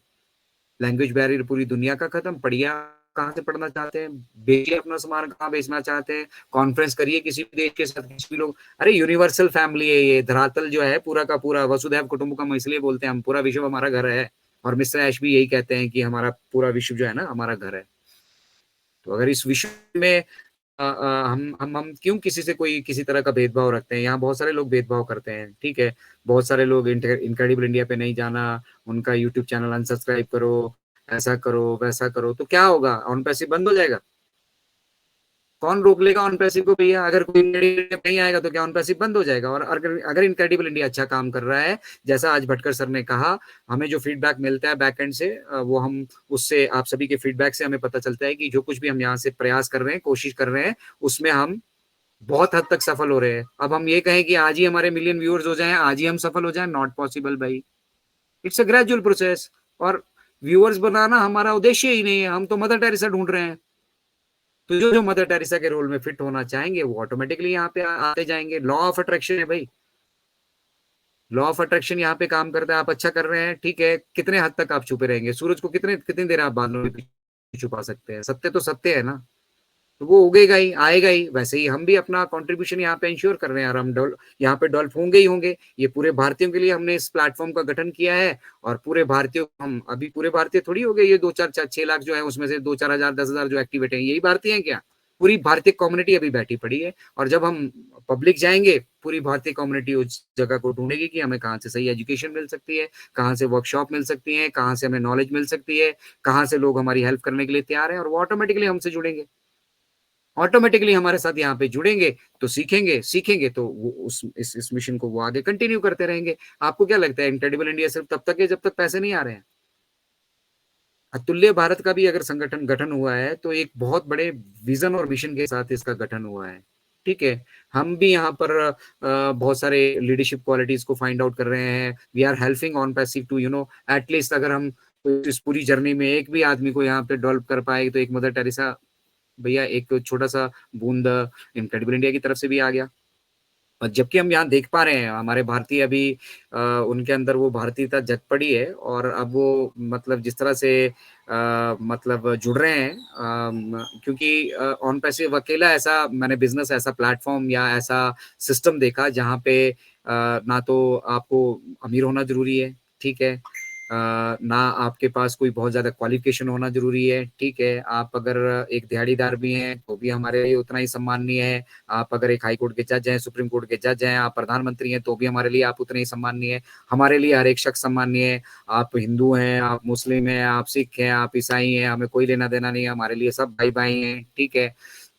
S1: लैंग्वेज बैरियर पूरी दुनिया का खत्म। पढ़िए कहाँ से पढ़ना चाहते हैं, बेचिए अपना सामान कहाँ बेचना चाहते हैं, कॉन्फ्रेंस करिए किसी भी देश के साथ, किसी भी लोग। अरे यूनिवर्सल फैमिली है ये, धरातल जो है पूरा का पूरा, वसुधैव कुटुंबकम इसलिए बोलते हैं हम, पूरा विश्व हमारा घर है। और मिस्टर ऐश भी यही कहते हैं कि हमारा पूरा विश्व जो है ना हमारा घर है। तो अगर इस विश्व में हम क्यों किसी से कोई किसी तरह का भेदभाव रखते हैं? यहाँ बहुत सारे लोग भेदभाव करते हैं, ठीक है। बहुत सारे लोग इनक्रेडिबल इंडिया पे नहीं जाना, उनका यूट्यूब चैनल अनसब्सक्राइब करो, ऐसा करो वैसा करो, तो क्या होगा? ऑन पैसिव बंद हो जाएगा? कौन रोक लेगा ऑन पैसिव को भैया? अगर कोई इनक्रेडिबल नहीं आएगा तो क्या ऑन पैसिव बंद हो जाएगा? और अगर अगर इनक्रेडिबल इंडिया अच्छा काम कर रहा है, जैसा आज भटकर सर ने कहा, हमें जो फीडबैक मिलता है बैक एंड से, वो हम उससे, आप सभी के फीडबैक से हमें पता चलता है कि जो कुछ भी हम यहाँ से प्रयास कर रहे हैं, कोशिश कर रहे हैं, उसमें हम बहुत हद तक सफल हो रहे हैं। अब हम ये कहें कि आज ही हमारे मिलियन व्यूअर्स हो जाएं, आज ही हम सफल हो जाएं, नॉट पॉसिबल भाई। It's a gradual process. और व्यूअर्स बनाना हमारा उद्देश्य ही नहीं है, हम तो मदर टेरेसा ढूंढ रहे हैं। तो जो जो मदर टेरेसा के रोल में फिट होना चाहेंगे वो ऑटोमेटिकली यहाँ पे आते जाएंगे। लॉ ऑफ अट्रैक्शन है भाई, लॉ ऑफ अट्रैक्शन यहाँ पे काम करता है। आप अच्छा कर रहे हैं, ठीक है, कितने हद तक आप छुपे रहेंगे? सूरज को कितने कितनी देर आप बादलों में छुपा सकते हैं? सत्य तो सत्य है ना, तो वो उगेगा ही, आएगा ही। वैसे ही हम भी अपना कंट्रीब्यूशन यहाँ पे इंश्योर कर रहे हैं, और हम यहाँ पे डेवलप होंगे ही होंगे। ये पूरे भारतीयों के लिए हमने इस प्लेटफॉर्म का गठन किया है, और पूरे भारतीयों, हम अभी पूरे भारतीय थोड़ी हो गए, ये 2 4 6 लाख जो है उसमें से 2 4 हजार 10 हजार जो एक्टिवेट है यही भारतीय हैं क्या? पूरी भारतीय कम्युनिटी अभी बैठी पड़ी है। और जब हम पब्लिक जाएंगे, पूरी भारतीय कम्युनिटी उस जगह को ढूंढेगी कि हमें कहाँ से सही एजुकेशन मिल सकती है, कहाँ से वर्कशॉप मिल सकती है, कहाँ से हमें नॉलेज मिल सकती है, कहाँ से लोग हमारी हेल्प करने के लिए तैयार हैं, और वो ऑटोमेटिकली हमसे जुड़ेंगे, ऑटोमेटिकली हमारे साथ यहाँ पे जुड़ेंगे। तो सीखेंगे सीखेंगे तो वो इस मिशन को वो आगे कंटिन्यू करते रहेंगे। आपको क्या लगता है इनक्रेडिबल इंडिया सिर्फ तब तक है जब तक पैसे नहीं आ रहे हैं? अतुल्य भारत का भी अगर संगठन गठन हुआ है तो एक बहुत बड़े विजन और मिशन के साथ इसका गठन हुआ है। ठीक है, हम भी यहाँ पर बहुत सारे लीडरशिप क्वालिटीज को फाइंड आउट कर रहे हैं। We are helping OnPassive to at least अगर हम इस पूरी जर्नी में एक भी आदमी को यहाँ पे डेवलप कर पाए तो एक मदर टेरेसा भैया एक छोटा सा बूंद इनक्रेडिबल इंडिया की तरफ से भी आ गया। और जबकि हम यहाँ देख पा रहे हैं हमारे भारतीय अभी उनके अंदर वो भारतीयता जग पड़ी है और अब वो मतलब जिस तरह से मतलब जुड़ रहे हैं क्योंकि ऑन पैसिव अकेला ऐसा मैंने बिजनेस ऐसा प्लेटफॉर्म या ऐसा सिस्टम देखा जहाँ पे ना तो आपको अमीर होना जरूरी है, ठीक है, ना आपके पास कोई बहुत ज्यादा क्वालिफिकेशन होना जरूरी है, ठीक है, आप अगर एक दिहाड़ीदार भी हैं तो भी हमारे लिए उतना ही सम्माननीय है। आप अगर एक हाई कोर्ट के जज हैं, सुप्रीम कोर्ट के जज हैं, आप प्रधानमंत्री हैं तो भी हमारे लिए आप उतने ही सम्माननीय है। हमारे लिए हर एक शख्स सम्माननीय है। आप हिंदू हैं, आप मुस्लिम हैं, आप सिख हैं, आप ईसाई हैं, हमें कोई लेना देना नहीं है, हमारे लिए सब भाई भाई हैं, ठीक है।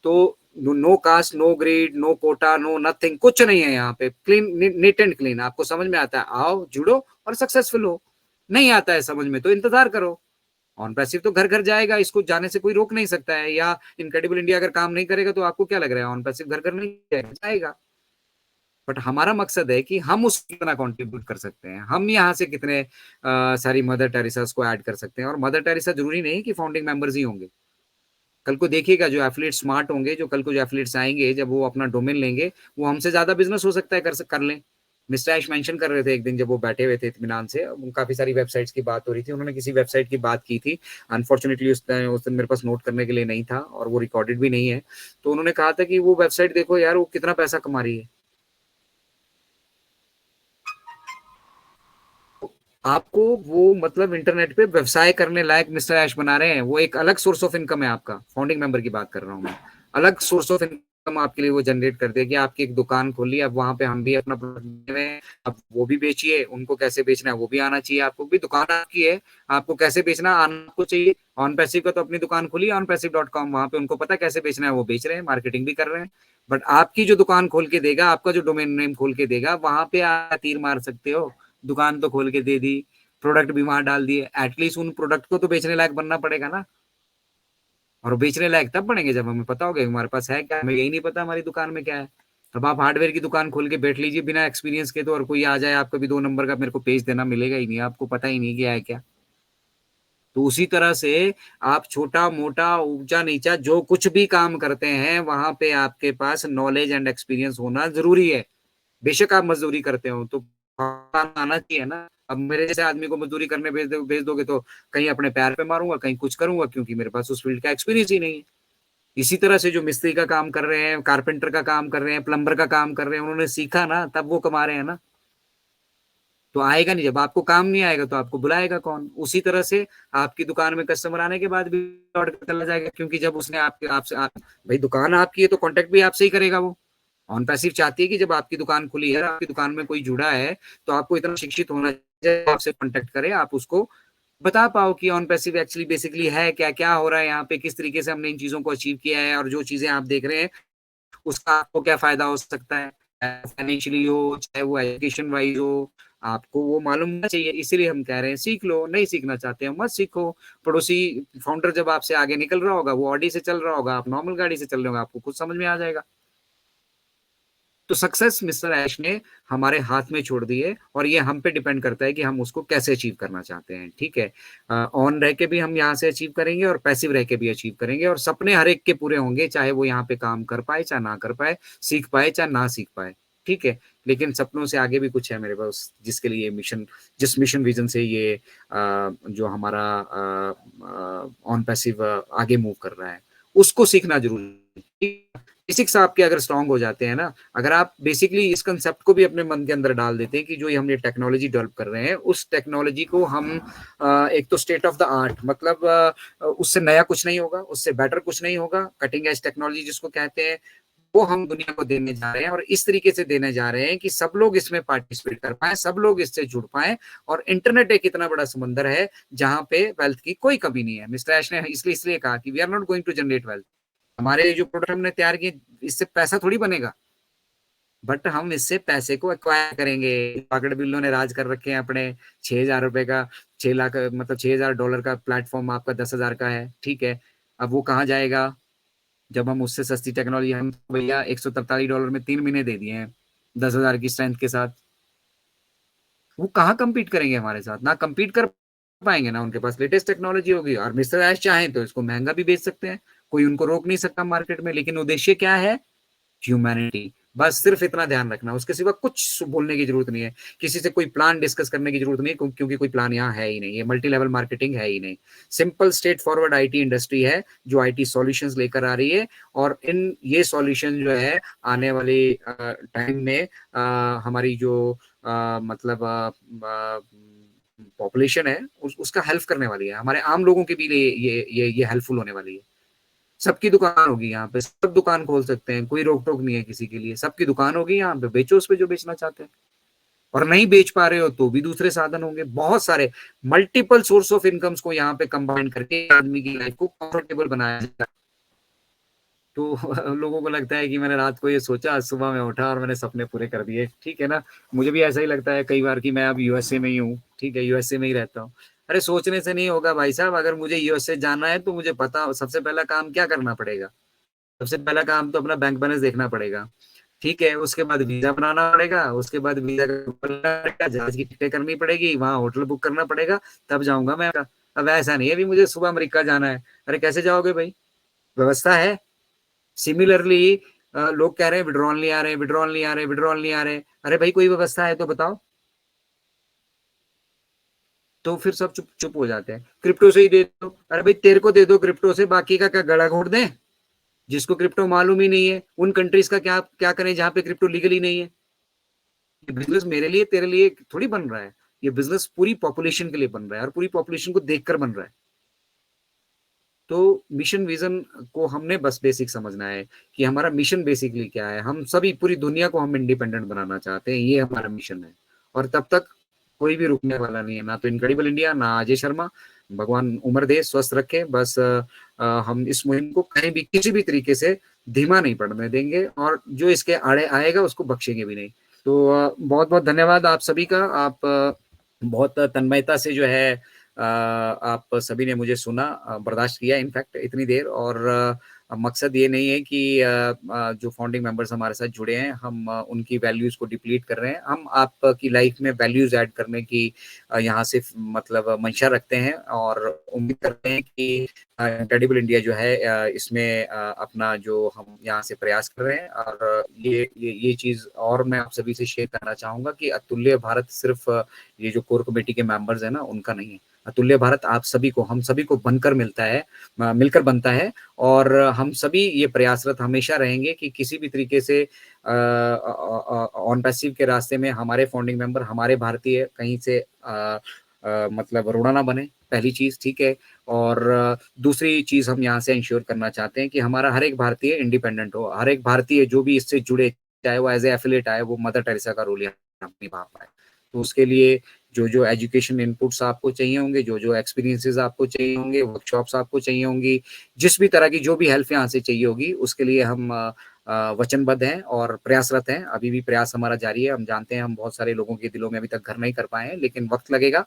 S1: तो no caste, no grade, no quota, no nothing, कुछ नहीं है यहाँ पे। Clean, neat and clean. आपको समझ में आता है, आओ जुड़ो और सक्सेसफुल हो। नहीं आता है समझ में तो इंतजार करो। ऑन पैसिव तो घर घर जाएगा, इसको जाने से कोई रोक नहीं सकता है। या इनक्रेडिबल इंडिया अगर काम नहीं करेगा तो आपको क्या लग रहा है ऑन पैसिव घर घर नहीं जाएगा? जाएगा। बट हमारा मकसद है कि हम उसको कितना कंट्रीब्यूट कर सकते हैं, हम यहाँ से कितने सारी मदर टेरेसास को ऐड कर सकते हैं। और मदर टेरेसा जरूरी नहीं कि फाउंडिंग मेंबर्स ही होंगे। कल को देखिएगा जो एफिलिएट स्मार्ट होंगे, जो कल को जो एफिलिएट्स आएंगे, जब वो अपना डोमेन लेंगे, वो हमसे ज्यादा बिजनेस हो सकता है कर लें। मिस्टर ऐश मेंशन कर रहे थे एक दिन जब वो बैठे हुए थे इत्मीनान से, काफी सारी वेबसाइट्स की बात हो रही थी, उन्होंने किसी वेबसाइट की बात की थी। अनफॉर्चुनेटली उस दिन मेरे पास नोट करने के लिए नहीं था और वो रिकॉर्डेड भी नहीं है। तो उन्होंने कहा था कि वो वेबसाइट देखो यार, वो कितना पैसा कमा रही है। आपको वो मतलब इंटरनेट पे व्यवसाय करने लायक मिस्टर ऐश बना रहे हैं। वो एक अलग सोर्स ऑफ इनकम है आपका। फाउंडिंग मेंबर की बात कर रहा हूँ मैं। अलग सोर्स ऑफ इनकम आपके लिए वो जनरेट कर देगी। आपकी एक दुकान खोली, अब वहां पे हम भी अपना प्रोडक्ट दे रहे हैं, अब वो भी बेचिए। उनको कैसे बेचना है वो भी आना चाहिए। आपको भी दुकान आपकी है, आपको कैसे बेचना आना आपको चाहिए। ऑन पैसिव का तो अपनी दुकान खोली onpassive.com, वहां पे उनको पता कैसे बेचना है, वो बेच रहे हैं, मार्केटिंग भी कर रहे हैं। बट आपकी जो दुकान खोल के देगा, आपका जो डोमेन नेम खोल के देगा, वहां पे आप तीर मार सकते हो। दुकान तो खोल के दे दी, प्रोडक्ट भी वहां डाल दिए, एटलीस्ट उन प्रोडक्ट को तो बेचने लायक बनना पड़ेगा ना। और बेचने लायक तब बनेंगे जब हमें पता होगा हमारे पास है क्या। हमें यही नहीं पता हमारी दुकान में क्या है। अब आप हार्डवेयर की दुकान खोल के बैठ लीजिए बिना एक्सपीरियंस के तो, और कोई आ जाए आपका भी 2 नंबर का, मेरे को पेज देना मिलेगा ही नहीं, आपको पता ही नहीं क्या है क्या। तो उसी तरह से आप छोटा मोटा ऊंचा नीचा जो कुछ भी काम करते हैं वहां पे आपके पास नॉलेज एंड एक्सपीरियंस होना जरूरी है। बेशक आप मजदूरी करते हो तो काम आना चाहिए ना। अब मेरे जैसे आदमी को मजदूरी करने भेज दोगे तो कहीं अपने पैर पे मारूंगा, कहीं कुछ करूंगा, क्योंकि मेरे पास उस फील्ड का एक्सपीरियंस ही नहीं है। इसी तरह से जो मिस्त्री का काम कर रहे हैं, कारपेंटर का काम कर रहे हैं, प्लम्बर का काम कर रहे हैं, उन्होंने सीखा ना, तब वो कमा रहे हैं ना। तो आएगा नहीं, जब आपको काम नहीं आएगा तो आपको बुलाएगा कौन। उसी तरह से आपकी दुकान में कस्टमर आने के बाद भी ऑर्डर चला जाएगा, क्योंकि जब उसने आपके आपसे भाई दुकान आपकी है तो कांटेक्ट भी आपसे ही करेगा वो। ऑन पैसिव चाहती है कि जब आपकी दुकान खुली है, आपकी दुकान में कोई जुड़ा है, तो आपको इतना शिक्षित होना चाहिए, आपसे कांटेक्ट करे, आप उसको बता पाओ कि ऑन पैसिव एक्चुअली बेसिकली है क्या, क्या हो रहा है यहाँ पे, किस तरीके से हमने इन चीजों को अचीव किया है, और जो चीजें आप देख रहे हैं उसका आपको क्या फायदा हो सकता है, फाइनेंशियली हो चाहे वो एजुकेशन वाइज हो। आपको वो मालूम होना चाहिए। इसीलिए हम कह रहे हैं सीख लो। नहीं सीखना चाहते हो मत सीखो। पड़ोसी फाउंडर जब आपसे आगे निकल रहा होगा, वो ऑडी से चल रहा होगा, आप नॉर्मल गाड़ी से चल रहे होगा, आपको खुद समझ में आ जाएगा। तो सक्सेस मिस्टर ऐश ने हमारे हाथ में छोड़ दी है, और ये हम पे डिपेंड करता है कि हम उसको कैसे अचीव करना चाहते हैं। ठीक है, ऑन रह के भी हम यहाँ से अचीव करेंगे और पैसिव रह के भी अचीव करेंगे, और सपने हर एक के पूरे होंगे, चाहे वो यहाँ पे काम कर पाए चाहे ना कर पाए, सीख पाए चाहे ना सीख पाए। ठीक है, लेकिन सपनों से आगे भी कुछ है मेरे पास, जिसके लिए मिशन, जिस मिशन विजन से ये जो हमारा ऑन पैसिव आगे मूव कर रहा है, उसको सीखना जरूरी है। बेसिक्स आपके अगर स्ट्रांग हो जाते हैं ना, अगर आप बेसिकली इस कंसेप्ट को भी अपने मन के अंदर डाल देते हैं कि जो हम ये टेक्नोलॉजी डेवलप कर रहे हैं, उस टेक्नोलॉजी को हम एक तो स्टेट ऑफ द आर्ट, मतलब उससे नया कुछ नहीं होगा, उससे बेटर कुछ नहीं होगा, कटिंग एज टेक्नोलॉजी जिसको कहते हैं, वो हम दुनिया को देने जा रहे हैं। और इस तरीके से देने जा रहे हैं कि सब लोग इसमें पार्टिसिपेट कर पाए, सब लोग इससे जुड़ पाए। और इंटरनेट एक इतना बड़ा समंदर है जहां पे वेल्थ की कोई कमी नहीं है। मिस्टर ऐश ने इसलिए कहा कि we are not going to generate wealth. हमारे जो प्रोडक्ट हमने तैयार किए, इससे पैसा थोड़ी बनेगा, बट हम इससे पैसे को एक्वायर करेंगे। पाकड़ बिल्लों ने राज कर रखे हैं अपने। 6,000 रुपए का 6 लाख मतलब $6,000 का प्लेटफॉर्म आपका 10,000 का है, ठीक है। अब वो कहाँ जाएगा जब हम उससे सस्ती टेक्नोलॉजी, हम तो भैया $143 में 3 महीने दे दिए हैं 10,000 की स्ट्रेंथ के साथ। वो कहाँ compete करेंगे हमारे साथ, ना compete कर पाएंगे, ना उनके पास लेटेस्ट टेक्नोलॉजी होगी। और मिस्टर ऐश चाहें तो इसको महंगा भी बेच सकते हैं, कोई उनको रोक नहीं सकता मार्केट में। लेकिन उद्देश्य क्या है? ह्यूमैनिटी। बस सिर्फ इतना ध्यान रखना, उसके सिवा कुछ बोलने की जरूरत नहीं है। किसी से कोई प्लान डिस्कस करने की जरूरत नहीं है, क्योंकि कोई प्लान यहाँ है ही नहीं, ये मल्टी लेवल मार्केटिंग है ही नहीं। Simple straight forward IT industry है जो आईटी सॉल्यूशंस लेकर आ रही है। और इन ये सॉल्यूशन जो है आने वाले टाइम में हमारी जो मतलब पॉपुलेशन है उसका हेल्प करने वाली है, हमारे आम लोगों के भी लिए ये हेल्पफुल होने वाली है। सबकी दुकान होगी यहाँ पे, सब दुकान खोल सकते हैं, कोई रोक टोक नहीं है किसी के लिए। सबकी दुकान होगी यहाँ पे, बेचो उस पे जो बेचना चाहते हैं। और नहीं बेच पा रहे हो तो भी दूसरे साधन होंगे, बहुत सारे मल्टीपल सोर्स ऑफ इनकम्स को यहाँ पे कंबाइन करके आदमी की लाइफ को कंफर्टेबल बनाया जाए। तो लोगों को लगता है कि मैंने रात को ये सोचा, सुबह में उठा और मैंने सपने पूरे कर दिए, ठीक है ना। मुझे भी ऐसा ही लगता है कई बार कि मैं अब यूएसए में ही हूँ, ठीक है, यूएसए में ही रहता हूँ। अरे सोचने से नहीं होगा भाई साहब, अगर मुझे यूएसए जाना है तो मुझे पता सबसे पहला काम क्या करना पड़ेगा। सबसे पहला काम तो अपना बैंक बैलेंस देखना पड़ेगा, ठीक है। उसके बाद वीजा बनाना पड़ेगा, उसके बाद वीजा का जहाज की टिकटें करनी पड़ेगी, वहां होटल बुक करना पड़ेगा, तब जाऊंगा मैं। अब ऐसा नहीं है अभी मुझे सुबह अमेरिका जाना है। अरे कैसे जाओगे भाई, व्यवस्था है। सिमिलरली लोग कह रहे हैं विड्रॉल नहीं आ रहे, विड्रॉल नहीं आ रहे, विड्रॉल नहीं आ रहे। अरे भाई कोई व्यवस्था है तो बताओ। तो फिर सब चुप चुप हो जाते हैं, क्रिप्टो से ही दे दो। अरे भाई तेरे को दे दो क्रिप्टो से, बाकी का क्या गला घोट दें। जिसको क्रिप्टो मालूम ही नहीं है उन कंट्रीज का क्या क्या करें जहां पे क्रिप्टो लीगल ही नहीं है। ये बिजनेस मेरे लिए तेरे लिए थोड़ी बन रहा है, ये बिजनेस पूरी पॉपुलेशन के लिए बन रहा है और पूरी पॉपुलेशन को देखकर बन रहा है। तो मिशन विजन को हमने बस बेसिक समझना है कि हमारा मिशन बेसिकली क्या है। हम सभी पूरी दुनिया को हम इंडिपेंडेंट बनाना चाहते हैं, ये हमारा मिशन है। और तब तक कोई भी रुकने वाला नहीं है, ना तो इनक्रेडिबल इंडिया, ना अजय शर्मा। भगवान उम्र दे, स्वस्थ रखे। बस हम इस मुहिम को कहीं भी किसी भी तरीके से धीमा नहीं पड़ने देंगे, और जो इसके आड़े आएगा उसको बख्शेंगे भी नहीं। तो बहुत बहुत धन्यवाद आप सभी का। आप बहुत तन्मयता से जो है आप सभी ने मुझे सुना, बर्दाश्त किया इनफैक्ट इतनी देर। और मकसद ये नहीं है कि जो फाउंडिंग मेंबर्स हमारे साथ जुड़े हैं हम उनकी वैल्यूज को डिप्लीट कर रहे हैं। हम आपकी लाइफ में वैल्यूज ऐड करने की यहाँ से मतलब मंशा रखते हैं, और उम्मीद करते हैं कि इनक्रेडिबल इंडिया जो है इसमें अपना जो हम यहाँ से प्रयास कर रहे हैं। और ये चीज और मैं आप सभी से शेयर करना चाहूंगा कि अतुल्य भारत सिर्फ ये जो कोर कमेटी के मेंबर्स है ना उनका नहीं है। अतुल्य भारत आप सभी को, हम सभी को बनकर मिलता है, मिलकर बनता है। और हम सभी ये प्रयासरत हमेशा रहेंगे कि किसी भी तरीके से ऑन पैसिव के रास्ते में हमारे फाउंडिंग मेंबर, हमारे भारतीय कहीं से मतलब रोड़ा ना बने, पहली चीज, ठीक है। और दूसरी चीज हम यहाँ से इंश्योर करना चाहते हैं कि हमारा हर एक भारतीय इंडिपेंडेंट हो। हर एक भारतीय जो भी इससे जुड़े, चाहे वो एज ए एफिलेट आए, वो मदर टेरेसा का रोल यहाँ निभा पाए। तो उसके लिए जो जो एजुकेशन इनपुट्स आपको चाहिए होंगे, जो जो एक्सपीरियंसेस आपको चाहिए होंगे, वर्कशॉप्स आपको चाहिए होंगी, जिस भी तरह की जो भी हेल्प यहाँ से चाहिए होगी, उसके लिए हम वचनबद्ध हैं और प्रयासरत हैं। अभी भी प्रयास हमारा जारी है। हम जानते हैं हम बहुत सारे लोगों के दिलों में अभी तक घर नहीं कर पाए हैं, लेकिन वक्त लगेगा,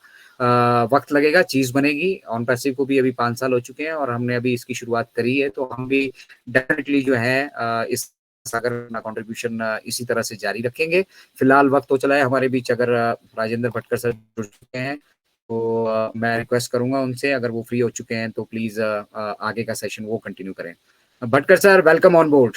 S1: वक्त लगेगा, चीज बनेगी। ऑन पैसिव को भी अभी 5 साल हो चुके हैं और हमने अभी इसकी शुरुआत करी है। तो हम भी डेफिनेटली जो है इस अगर अपना कॉन्ट्रीब्यूशन इसी तरह से जारी रखेंगे। फिलहाल वक्त हो चला है हमारे बीच, अगर राजेंद्र भटकर सर जुड़ चुके हैं तो मैं रिक्वेस्ट करूंगा उनसे, अगर वो फ्री हो चुके हैं तो प्लीज आगे का सेशन वो कंटिन्यू करें। Bhatkar sir, welcome on board.